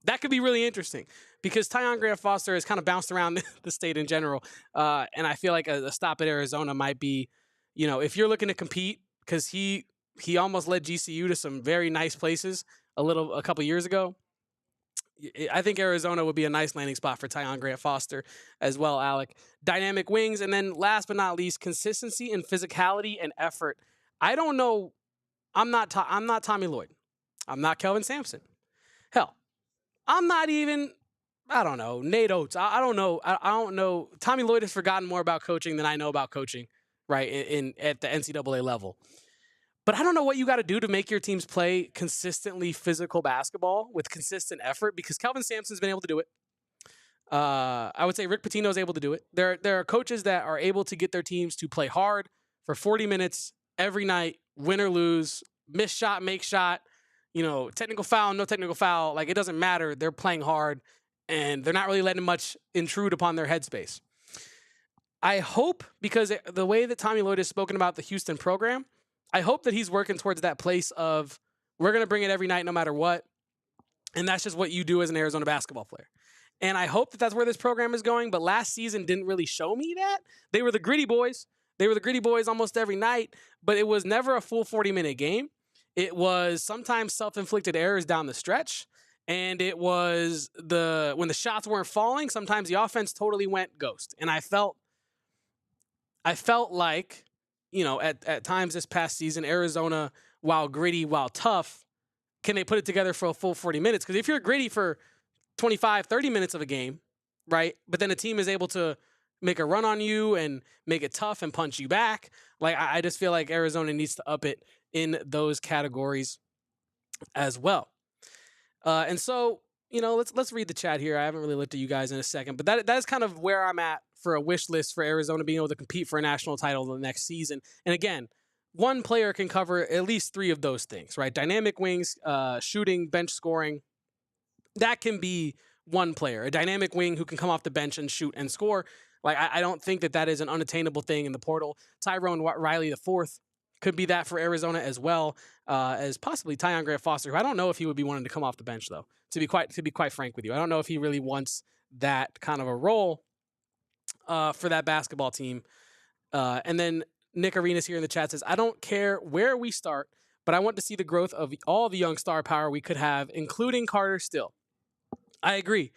that could be really interesting because Tyon Grant Foster has kind of bounced around the state in general. And I feel like a stop at Arizona might be, if you're looking to compete, because he almost led GCU to some very nice places a couple years ago. I think Arizona would be a nice landing spot for Tyon Grant Foster as well, Alec. Dynamic wings. And then last but not least, consistency and physicality and effort. I don't know. I'm not Tommy Lloyd. I'm not Kelvin Sampson. Hell, I'm not even, I don't know, Nate Oates. I don't know. I don't know. Tommy Lloyd has forgotten more about coaching than I know about coaching, right, at the NCAA level. But I don't know what you got to do to make your teams play consistently physical basketball with consistent effort because Kelvin Sampson's been able to do it. I would say Rick Pitino's able to do it. There are coaches that are able to get their teams to play hard, for 40 minutes every night, win or lose, miss shot, make shot, technical foul, no technical foul. Like, it doesn't matter. They're playing hard, and they're not really letting much intrude upon their headspace. I hope, because the way that Tommy Lloyd has spoken about the Houston program, I hope that he's working towards that place of, we're going to bring it every night no matter what. And that's just what you do as an Arizona basketball player. And I hope that that's where this program is going. But last season didn't really show me that. They were the gritty boys. They were the gritty boys almost every night. But it was never a full 40-minute game. It was sometimes self-inflicted errors down the stretch. And it was when the shots weren't falling, sometimes the offense totally went ghost. And I felt like, at times this past season, Arizona, while gritty, while tough, can they put it together for a full 40 minutes? Because if you're gritty for 25, 30 minutes of a game, right, but then a team is able to make a run on you and make it tough and punch you back, like, I just feel like Arizona needs to up it in those categories as well. And so, let's read the chat here. I haven't really looked at you guys in a second, but that is kind of where I'm at for a wish list for Arizona being able to compete for a national title the next season. And again, one player can cover at least three of those things, right? Dynamic wings, shooting, bench scoring. That can be one player, a dynamic wing who can come off the bench and shoot and score. Like, I don't think that is an unattainable thing in the portal. Tyrone Riley IV could be that for Arizona as well, as possibly Tyon Grant Foster, who I don't know if he would be wanting to come off the bench, though, to be quite frank with you. I don't know if he really wants that kind of a role for that basketball team. And then Nick Arenas here in the chat says, I don't care where we start, but I want to see the growth of all the young star power we could have, including Carter Still. I agree.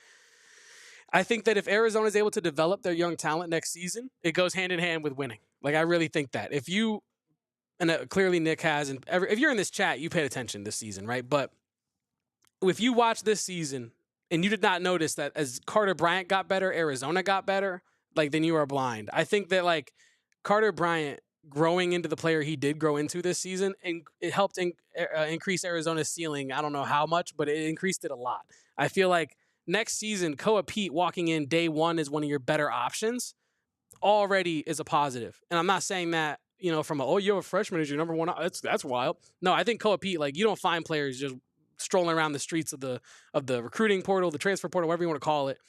I think that if Arizona is able to develop their young talent next season, it goes hand in hand with winning. Like, I really think that. If you, and clearly Nick has, and if you're in this chat, you paid attention this season, right? But if you watch this season and you did not notice that as Carter Bryant got better, Arizona got better, like, then you are blind. I think that, like, Carter Bryant growing into the player he did grow into this season, and it helped increase Arizona's ceiling. I don't know how much, but it increased it a lot. I feel like next season, Koa Peat walking in day one is one of your better options already is a positive. And I'm not saying that, from you're a freshman as your number one. That's wild. No, I think Koa Peat, like, you don't find players just strolling around the streets of the recruiting portal, the transfer portal, whatever you want to call it.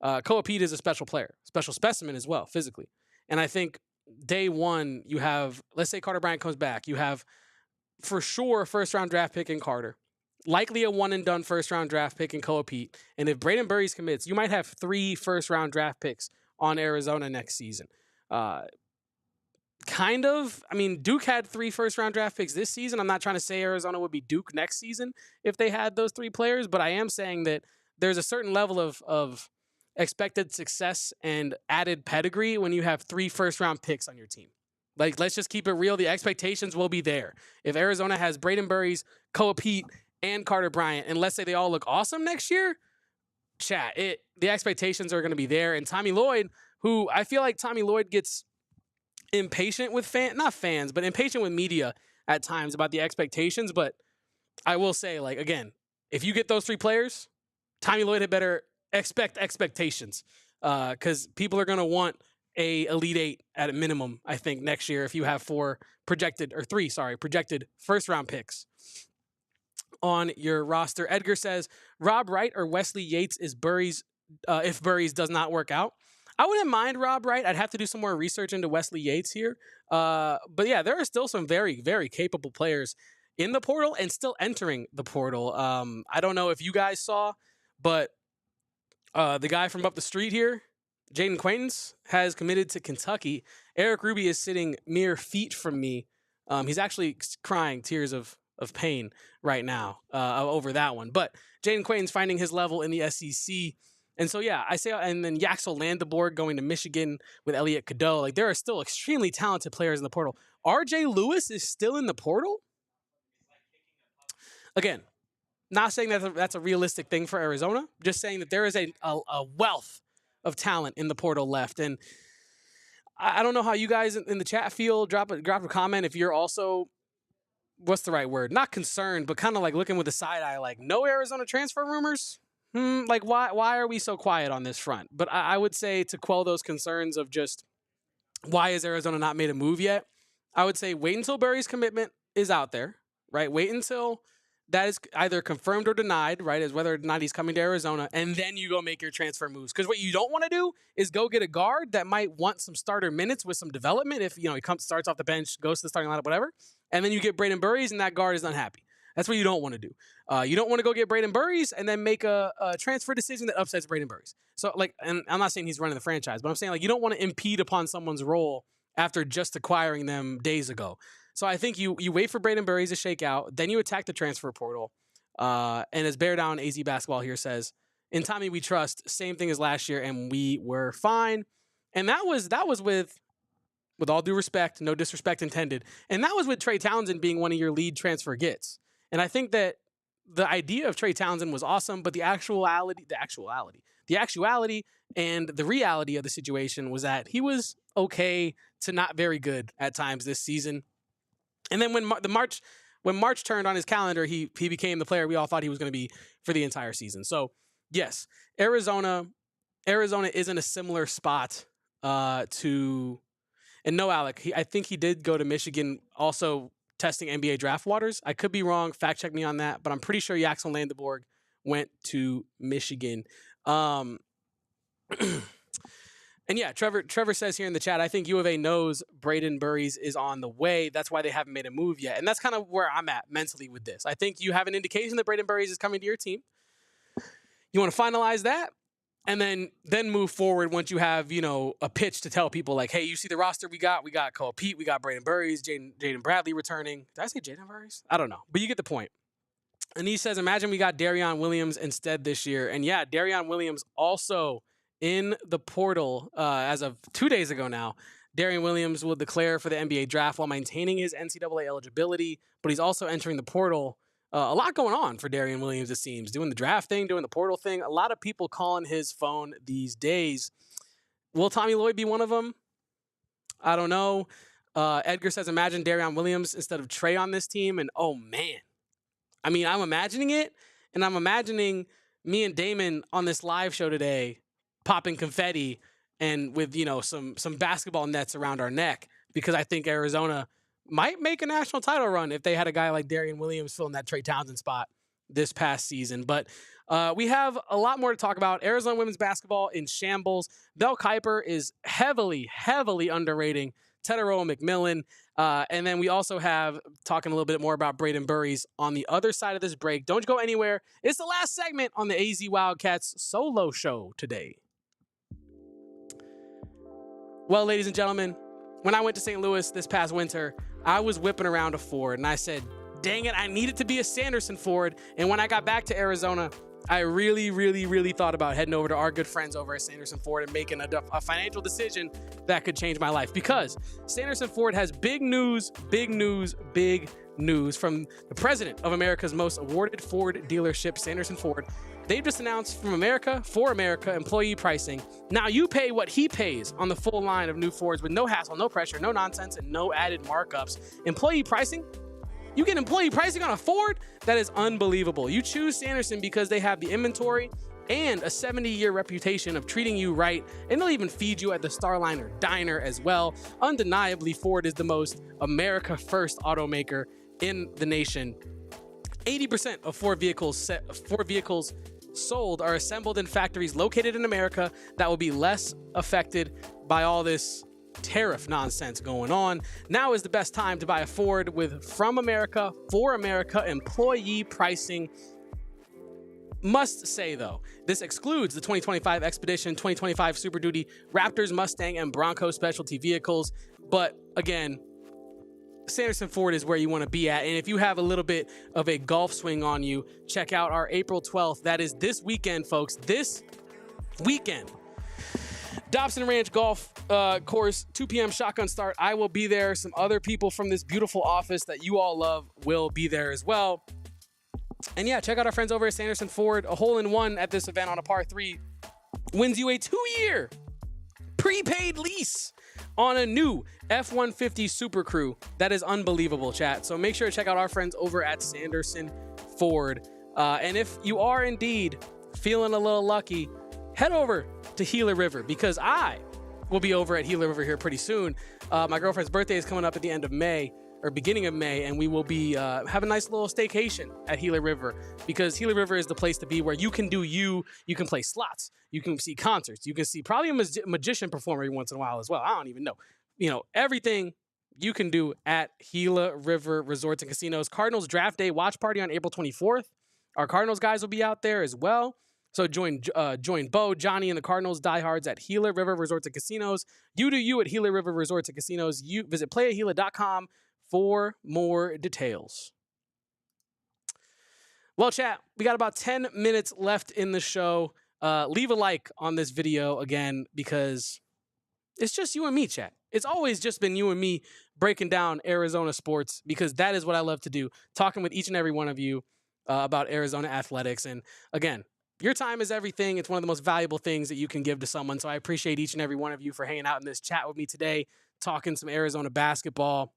Koa Peat is a special player, special specimen as well, physically. And I think day one, you have, let's say Carter Bryant comes back, you have for sure a first-round draft pick in Carter, likely a one-and-done first-round draft pick in Koa Peat. And if Braden Burries commits, you might have 3 first-round draft picks on Arizona next season. Kind of. I mean, Duke had 3 first-round draft picks this season. I'm not trying to say Arizona would be Duke next season if they had those 3 players, but I am saying that there's a certain level of expected success and added pedigree when you have 3 first-round picks on your team. Like, let's just keep it real. The expectations will be there. If Arizona has Braden Burries, Koa Peat, and Carter Bryant, and let's say they all look awesome next year, the expectations are going to be there. And Tommy Lloyd, who I feel like Tommy Lloyd gets impatient with impatient with media at times about the expectations. But I will say, like, again, if you get those 3 players, Tommy Lloyd had better expect expectations, because people are going to want a Elite 8 at a minimum, I think, next year if you have 3 projected first-round picks on your roster. Edgar says, Rob Wright or Wesley Yates is Burries if Burries does not work out. I wouldn't mind Rob Wright. I'd have to do some more research into Wesley Yates here. But yeah, there are still some very, very capable players in the portal and still entering the portal. I don't know if you guys saw, but the guy from up the street here, Jaden Quaintance, has committed to Kentucky. Eric Ruby is sitting mere feet from me. He's actually crying tears of pain right now over that one. But Jaden Quaintance finding his level in the SEC. And so, yeah, I say, and then Yaxel Landeboard going to Michigan with Elliot Cadeau. Like, there are still extremely talented players in the portal. RJ Lewis is still in the portal? Again, not saying that that's a realistic thing for Arizona. Just saying that there is a wealth of talent in the portal left. And I don't know how you guys in the chat feel. Drop a comment if you're also, what's the right word? Not concerned, but kind of like looking with a side eye, like, no Arizona transfer rumors? Like, why are we so quiet on this front? But I would say, to quell those concerns of just why has Arizona not made a move yet, I would say wait until Burry's commitment is out there, right? Wait until that is either confirmed or denied, right? As whether or not he's coming to Arizona, and then you go make your transfer moves. Because what you don't want to do is go get a guard that might want some starter minutes with some development. If he starts off the bench, goes to the starting lineup, whatever, and then you get Braden Burries, and that guard is unhappy. That's what you don't want to do. You don't want to go get Braden Burries and then make a transfer decision that upsets Braden Burries. So, and I'm not saying he's running the franchise, but I'm saying you don't want to impede upon someone's role after just acquiring them days ago. So I think you wait for Braden Burries to shake out, then you attack the transfer portal. And as Bear Down AZ Basketball here says, in Tommy we trust, same thing as last year, and we were fine. And that was with all due respect, no disrespect intended, and that was with Trey Townsend being one of your lead transfer gets. And I think that the idea of Trey Townsend was awesome, but the actuality and the reality of the situation was that he was okay to not very good at times this season. And then when March turned on his calendar, he became the player we all thought he was going to be for the entire season. So, yes, Arizona is in a similar spot to, and no, Alec, I think he did go to Michigan also testing NBA draft waters. I could be wrong. Fact check me on that, but I'm pretty sure Jackson Landeborg went to Michigan. And yeah, Trevor says here in the chat, I think U of A knows Braden Burries is on the way. That's why they haven't made a move yet. And that's kind of where I'm at mentally with this. I think you have an indication that Braden Burries is coming to your team. You want to finalize that and then move forward once you have, a pitch to tell people hey, you see the roster we got Koa Peat, we got Braden Burries, Jaden Bradley returning. Did I say Jaden Burries? I don't know, but you get the point. And he says, imagine we got Darion Williams instead this year. And yeah, Darion Williams also in the portal as of 2 days ago now. Darion Williams will declare for the NBA draft while maintaining his NCAA eligibility, but he's also entering the portal. A lot going on for Darion Williams, it seems. Doing the draft thing, doing the portal thing. A lot of people calling his phone these days. Will Tommy Lloyd be one of them? I don't know. Edgar says, imagine Darion Williams instead of Trey on this team. And oh, man. I mean, I'm imagining it, and I'm imagining me and Damon on this live show today popping confetti and with, some basketball nets around our neck, because I think Arizona might make a national title run if they had a guy like Darion Williams filling that Trey Townsend spot this past season. But we have a lot more to talk about. Arizona women's basketball in shambles. Belle Kuiper is heavily, heavily underrating Teteroa McMillan. And then we also have talking a little bit more about Braden Burries on the other side of this break. Don't go anywhere. It's the last segment on the AZ Wildcats solo show today. Well, ladies and gentlemen, when I went to St. Louis this past winter, I was whipping around a Ford, and I said, dang it, I need it to be a Sanderson Ford. And when I got back to Arizona, I really, really, really thought about heading over to our good friends over at Sanderson Ford and making a financial decision that could change my life. Because Sanderson Ford has big news from the president of America's most awarded Ford dealership, Sanderson Ford. They've just announced from America for America employee pricing. Now you pay what he pays on the full line of new Fords with no hassle, no pressure, no nonsense, and no added markups. Employee pricing? You get employee pricing on a Ford? That is unbelievable. You choose Sanderson because they have the inventory and a 70-year reputation of treating you right, and they'll even feed you at the Starliner Diner as well. Undeniably, Ford is the most America-first automaker in the nation. 80% of Ford vehicles sold are assembled in factories located in America that will be less affected by all this tariff nonsense going on. Now is the best time to buy a Ford with From America, for America employee pricing. Must say, though, this excludes the 2025 Expedition, 2025 Super Duty, Raptors, Mustang, and Bronco specialty vehicles. But again, Sanderson Ford is where you want to be at. And if you have a little bit of a golf swing on you, check out our April 12th. That is this weekend, folks. This weekend. Dobson Ranch Golf Course, 2 p.m. shotgun start. I will be there. Some other people from this beautiful office that you all love will be there as well. And yeah, check out our friends over at Sanderson Ford. A hole-in-one at this event on a par 3 wins you a 2-year prepaid lease on a new F-150 Super Crew. That is unbelievable, chat. So make sure to check out our friends over at Sanderson Ford. And if you are indeed feeling a little lucky, head over to Gila River, because I we'll be over at Gila River here pretty soon. My girlfriend's birthday is coming up at the end of May or beginning of May, and we will be have a nice little staycation at Gila River, because Gila River is the place to be where you can can play slots, you can see concerts, you can see probably a magician perform every once in a while as well. I don't even know. Everything you can do at Gila River Resorts and Casinos. Cardinals Draft Day watch party on April 24th. Our Cardinals guys will be out there as well. So join Bo, Johnny, and the Cardinals diehards at Gila River Resorts and Casinos. You do you at Gila River Resorts and Casinos. You visit playatgila.com for more details. Well, chat, we got about 10 minutes left in the show. Leave a like on this video again, because it's just you and me, chat. It's always just been you and me breaking down Arizona sports, because that is what I love to do, talking with each and every one of you about Arizona athletics. And again, your time is everything. It's one of the most valuable things that you can give to someone. So I appreciate each and every one of you for hanging out in this chat with me today, talking some Arizona basketball.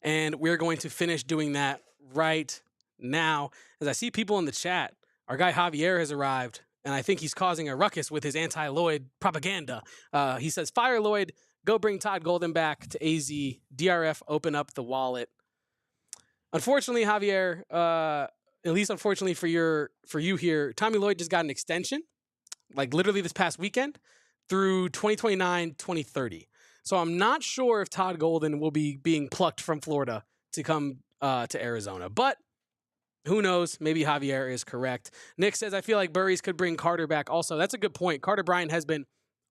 And we're going to finish doing that right now. As I see people in the chat, our guy Javier has arrived, and I think he's causing a ruckus with his anti-Lloyd propaganda. He says, fire Lloyd, go bring Todd Golden back to AZ, DRF, open up the wallet. Unfortunately, Javier, at least unfortunately for you here, Tommy Lloyd just got an extension, like literally this past weekend, through 2029, 2030. So I'm not sure if Todd Golden will be being plucked from Florida to come to Arizona. But who knows? Maybe Javier is correct. Nick says, I feel like Burries could bring Carter back also. That's a good point. Carter Bryant has been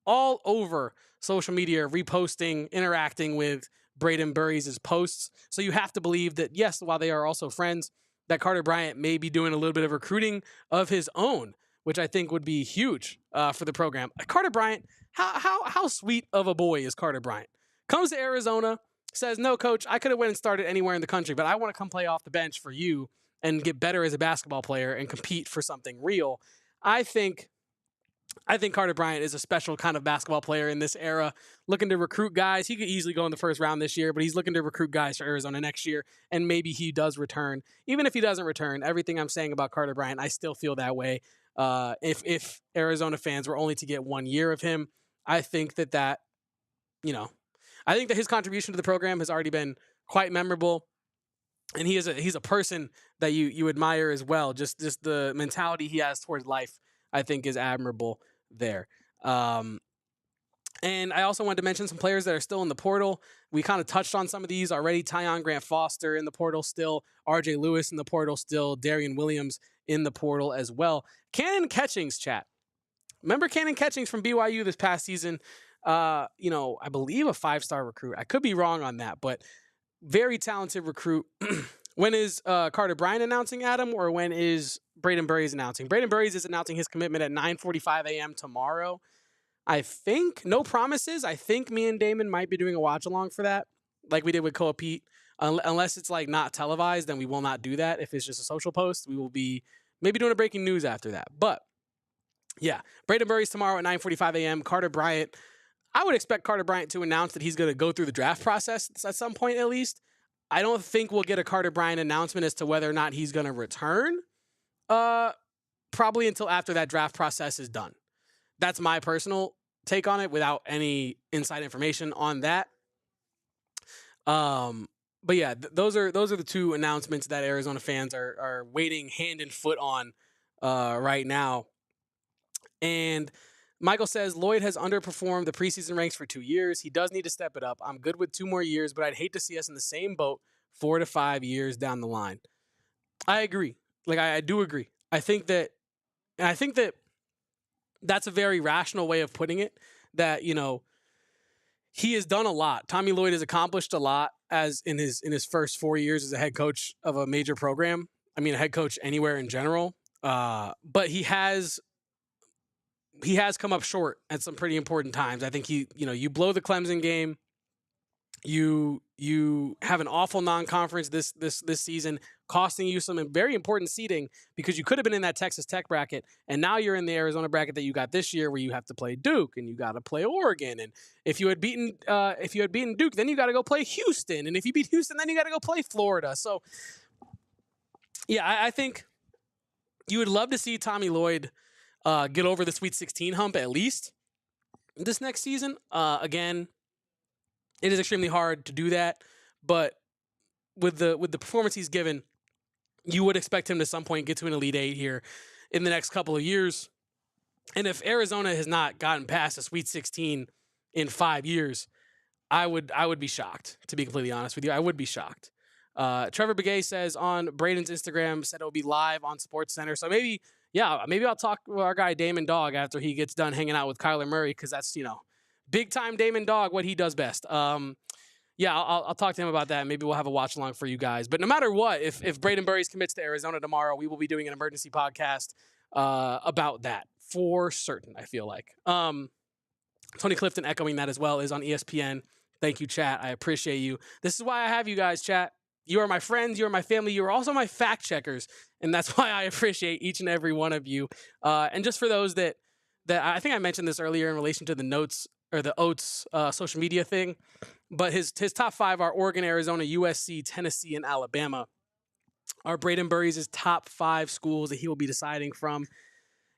all over social media, reposting, interacting with Braden Burries' posts. So you have to believe that, yes, while they are also friends, that Carter Bryant may be doing a little bit of recruiting of his own, which I think would be huge for the program. Carter Bryant, how sweet of a boy is Carter Bryant? Comes to Arizona, says, no, coach, I could have went and started anywhere in the country, but I want to come play off the bench for you and get better as a basketball player and compete for something real. I think Carter Bryant is a special kind of basketball player in this era, looking to recruit guys. He could easily go in the first round this year, but he's looking to recruit guys for Arizona next year, and maybe he does return. Even if he doesn't return, everything I'm saying about Carter Bryant, I still feel that way. If Arizona fans were only to get 1 year of him, I think that his contribution to the program has already been quite memorable. And he's a person that you admire as well. Just the mentality he has towards life, I think, is admirable there. And I also wanted to mention some players that are still in the portal. We kind of touched on some of these already. Tyon Grant Foster in the portal still. RJ Lewis in the portal still. Darian Williams in the portal as well. Cannon Catchings, chat. Remember Cannon Catchings from BYU this past season? I believe a 5-star recruit. I could be wrong on that, but very talented recruit. When is Carter Bryant announcing, Adam, or when is Braden Burries announcing? Braden Burries is announcing his commitment at 9:45 a.m. tomorrow. I think, no promises. I think me and Damon might be doing a watch along for that, like we did with Koa Peat. Unless it's like not televised, then we will not do that. If it's just a social post, we will be maybe doing a breaking news after that. But yeah, Braden Burries tomorrow at 9:45 a.m. Carter Bryant. I would expect Carter Bryant to announce that he's going to go through the draft process at some point at least. I don't think we'll get a Carter Bryant announcement as to whether or not he's going to return, probably until after that draft process is done. That's my personal take on it without any inside information on that. But yeah, those are the two announcements that Arizona fans are waiting hand and foot on right now. And Michael says, Lloyd has underperformed the preseason ranks for 2 years. He does need to step it up. I'm good with 2 more years, but I'd hate to see us in the same boat 4 to 5 years down the line. I agree. I do agree. I think that that's a very rational way of putting it, that, he has done a lot. Tommy Lloyd has accomplished a lot as in his first 4 years as a head coach of a major program. I mean, a head coach anywhere in general. But he has come up short at some pretty important times. I think you blow the Clemson game. You have an awful non-conference this season, costing you some very important seeding, because you could have been in that Texas Tech bracket, and now you're in the Arizona bracket that you got this year, where you have to play Duke and you got to play Oregon. And if you had beaten Duke, then you got to go play Houston, and if you beat Houston, then you got to go play Florida. So yeah, I think you would love to see Tommy Lloyd get over the Sweet 16 hump at least. this next season. Again, it is extremely hard to do that, but with the performance he's given, you would expect him to some point get to an Elite Eight here in the next couple of years. And if Arizona has not gotten past a Sweet 16 in 5 years, I would be shocked, to be completely honest with you. I would be shocked. Trevor Begay says on Braden's Instagram, said it'll be live on SportsCenter. So maybe I'll talk to our guy Damon Dog after he gets done hanging out with Kyler Murray, because that's, big time Damon Dog, what he does best. I'll talk to him about that. Maybe we'll have a watch along for you guys. But no matter what, if Braden Burries commits to Arizona tomorrow, we will be doing an emergency podcast about that for certain, I feel like. Tony Clifton echoing that as well, is on ESPN. Thank you, chat. I appreciate you. This is why I have you guys, chat. You are my friends. You are my family. You are also my fact checkers. And that's why I appreciate each and every one of you. And just for those that I think I mentioned this earlier in relation to the notes or the Oats social media thing, but his top 5 are Oregon, Arizona, USC, Tennessee, and Alabama. Are Braden Burries' top 5 schools that he will be deciding from.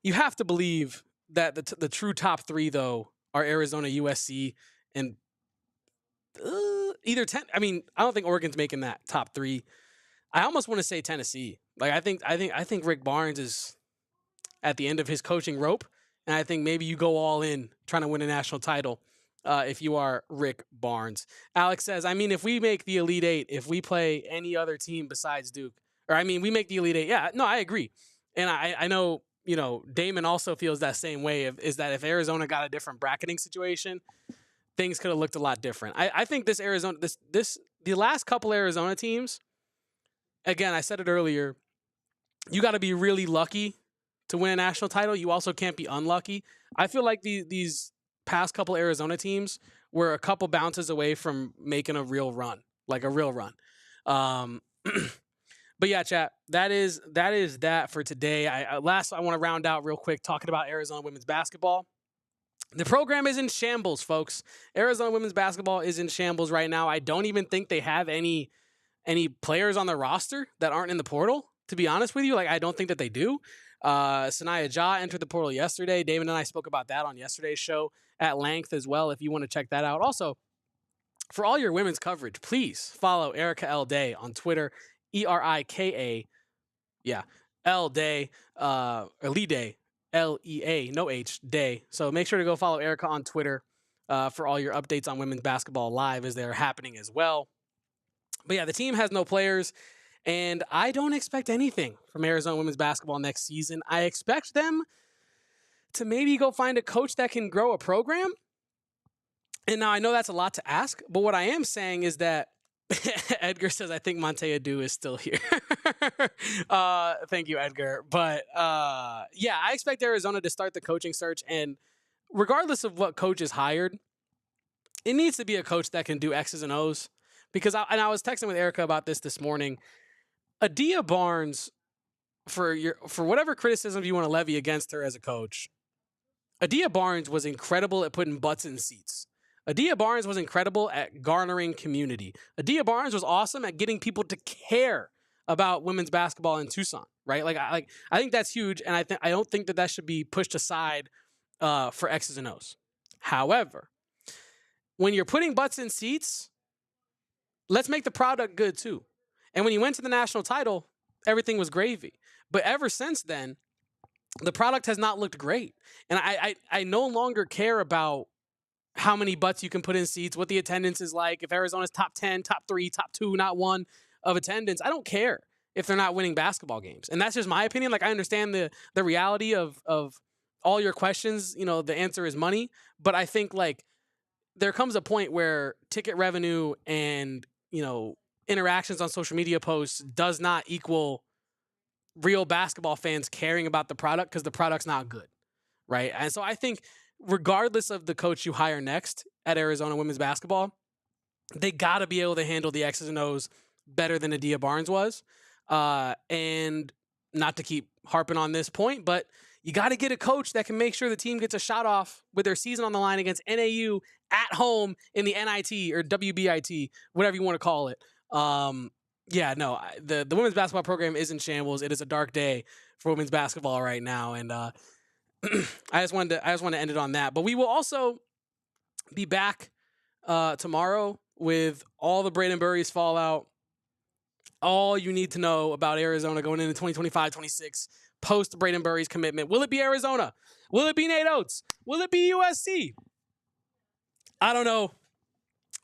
You have to believe that the true top 3, though, are Arizona, USC, and either 10. I mean, I don't think Oregon's making that top 3. I almost want to say Tennessee. Like, I think Rick Barnes is at the end of his coaching rope, and I think maybe you go all in trying to win a national title if you are Rick Barnes. Alex says, I mean, if we make the Elite Eight, if we play any other team besides Duke, or I mean, we make the Elite Eight. Yeah, no, I agree, and I know. Damon also feels that same way. Is that if Arizona got a different bracketing situation, things could have looked a lot different. I think this Arizona, the last couple Arizona teams, again, I said it earlier, you got to be really lucky to win a national title. You also can't be unlucky. I feel like these past couple Arizona teams were a couple bounces away from making a real run, like a real run. But yeah, chat, that is that for today. I want to round out real quick talking about Arizona women's basketball. The program is in shambles, folks. Arizona women's basketball is in shambles right now. I don't even think they have any players on the roster that aren't in the portal, to be honest with you. Like, I don't think that they do. Sanaya Ja entered the portal yesterday. David and I spoke about that on yesterday's show at length as well, if you want to check that out. Also, for all your women's coverage, please follow Erica L. Day on Twitter. ERIKA, L Day, or Lee Day, LEA, no H, Day. So make sure to go follow Erica on Twitter for all your updates on women's basketball live as they're happening as well. But yeah, the team has no players, and I don't expect anything from Arizona women's basketball next season. I expect them to maybe go find a coach that can grow a program. And now I know that's a lot to ask, but what I am saying is that Edgar says, I think Monte Adu is still here. Thank you, Edgar. But I expect Arizona to start the coaching search. And regardless of what coach is hired, it needs to be a coach that can do X's and O's. Because I was texting with Erica about this morning. Adia Barnes, for whatever criticism you want to levy against her as a coach, Adia Barnes was incredible at putting butts in seats. Adia Barnes was incredible at garnering community. Adia Barnes was awesome at getting people to care about women's basketball in Tucson, right? I think that's huge, and I don't think that should be pushed aside for X's and O's. However, when you're putting butts in seats, let's make the product good too. And when you went to the national title, everything was gravy. But ever since then, the product has not looked great. And I no longer care about how many butts you can put in seats, what the attendance is like. If Arizona's top 10, top 3, top 2, not 1 of attendance, I don't care if they're not winning basketball games. And that's just my opinion. Like, I understand the reality of all your questions. The answer is money. But I think, like, there comes a point where ticket revenue and, interactions on social media posts does not equal real basketball fans caring about the product because the product's not good, right? And so I think regardless of the coach you hire next at Arizona women's basketball, they got to be able to handle the X's and O's better than Adia Barnes was. And not to keep harping on this point, but you got to get a coach that can make sure the team gets a shot off with their season on the line against NAU at home in the NIT or WBIT, whatever you want to call it. The women's basketball program is in shambles. It is a dark day for women's basketball right now. And I just wanted to end it on that. But we will also be back tomorrow with all the Braden Burries fallout. All you need to know about Arizona going into 2025-26 post Braden Burries commitment. Will it be Arizona? Will it be Nate Oates? Will it be USC? I don't know,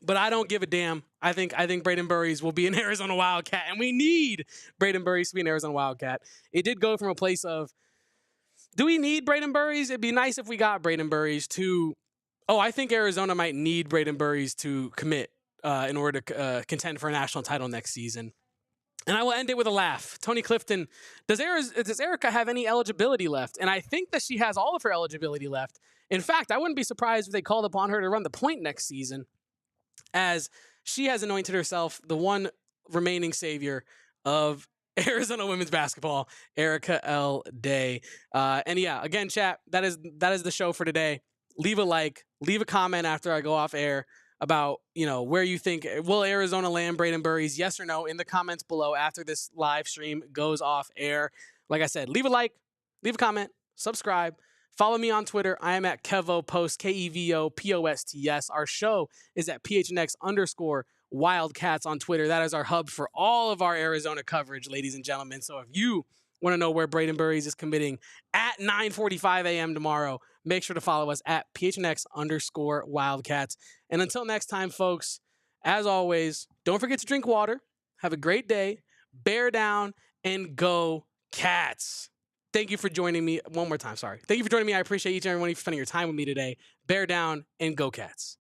but I don't give a damn. I think Braden Burries will be an Arizona Wildcat, and we need Braden Burries to be an Arizona Wildcat. It did go from a place of, do we need Braden Burries? It'd be nice if we got Braden Burries to, I think Arizona might need Braden Burries to commit in order to contend for a national title next season. And I will end it with a laugh. Tony Clifton, does Erica have any eligibility left? And I think that she has all of her eligibility left. In fact, I wouldn't be surprised if they called upon her to run the point next season, as she has anointed herself the one remaining savior of Arizona women's basketball, Erica L. Day. And yeah, again, chat, that is the show for today. Leave a like, leave a comment after I go off air about, where you think, will Arizona land Braden Burries, yes or no, in the comments below after this live stream goes off air. Like I said, leave a like, leave a comment, subscribe, follow me on Twitter. I am at KevoPost, KevoPosts. Our show is at PHNX_Wildcats on Twitter. That is our hub for all of our Arizona coverage, ladies and gentlemen. So if you want to know where Braden Burries is committing at 9:45 a.m. tomorrow, make sure to follow us at PHNX_Wildcats. And until next time, folks, as always, don't forget to drink water. Have a great day. Bear down and go Cats. Thank you for joining me. One more time, sorry. Thank you for joining me. I appreciate each and every one of you for spending your time with me today. Bear down and go Cats.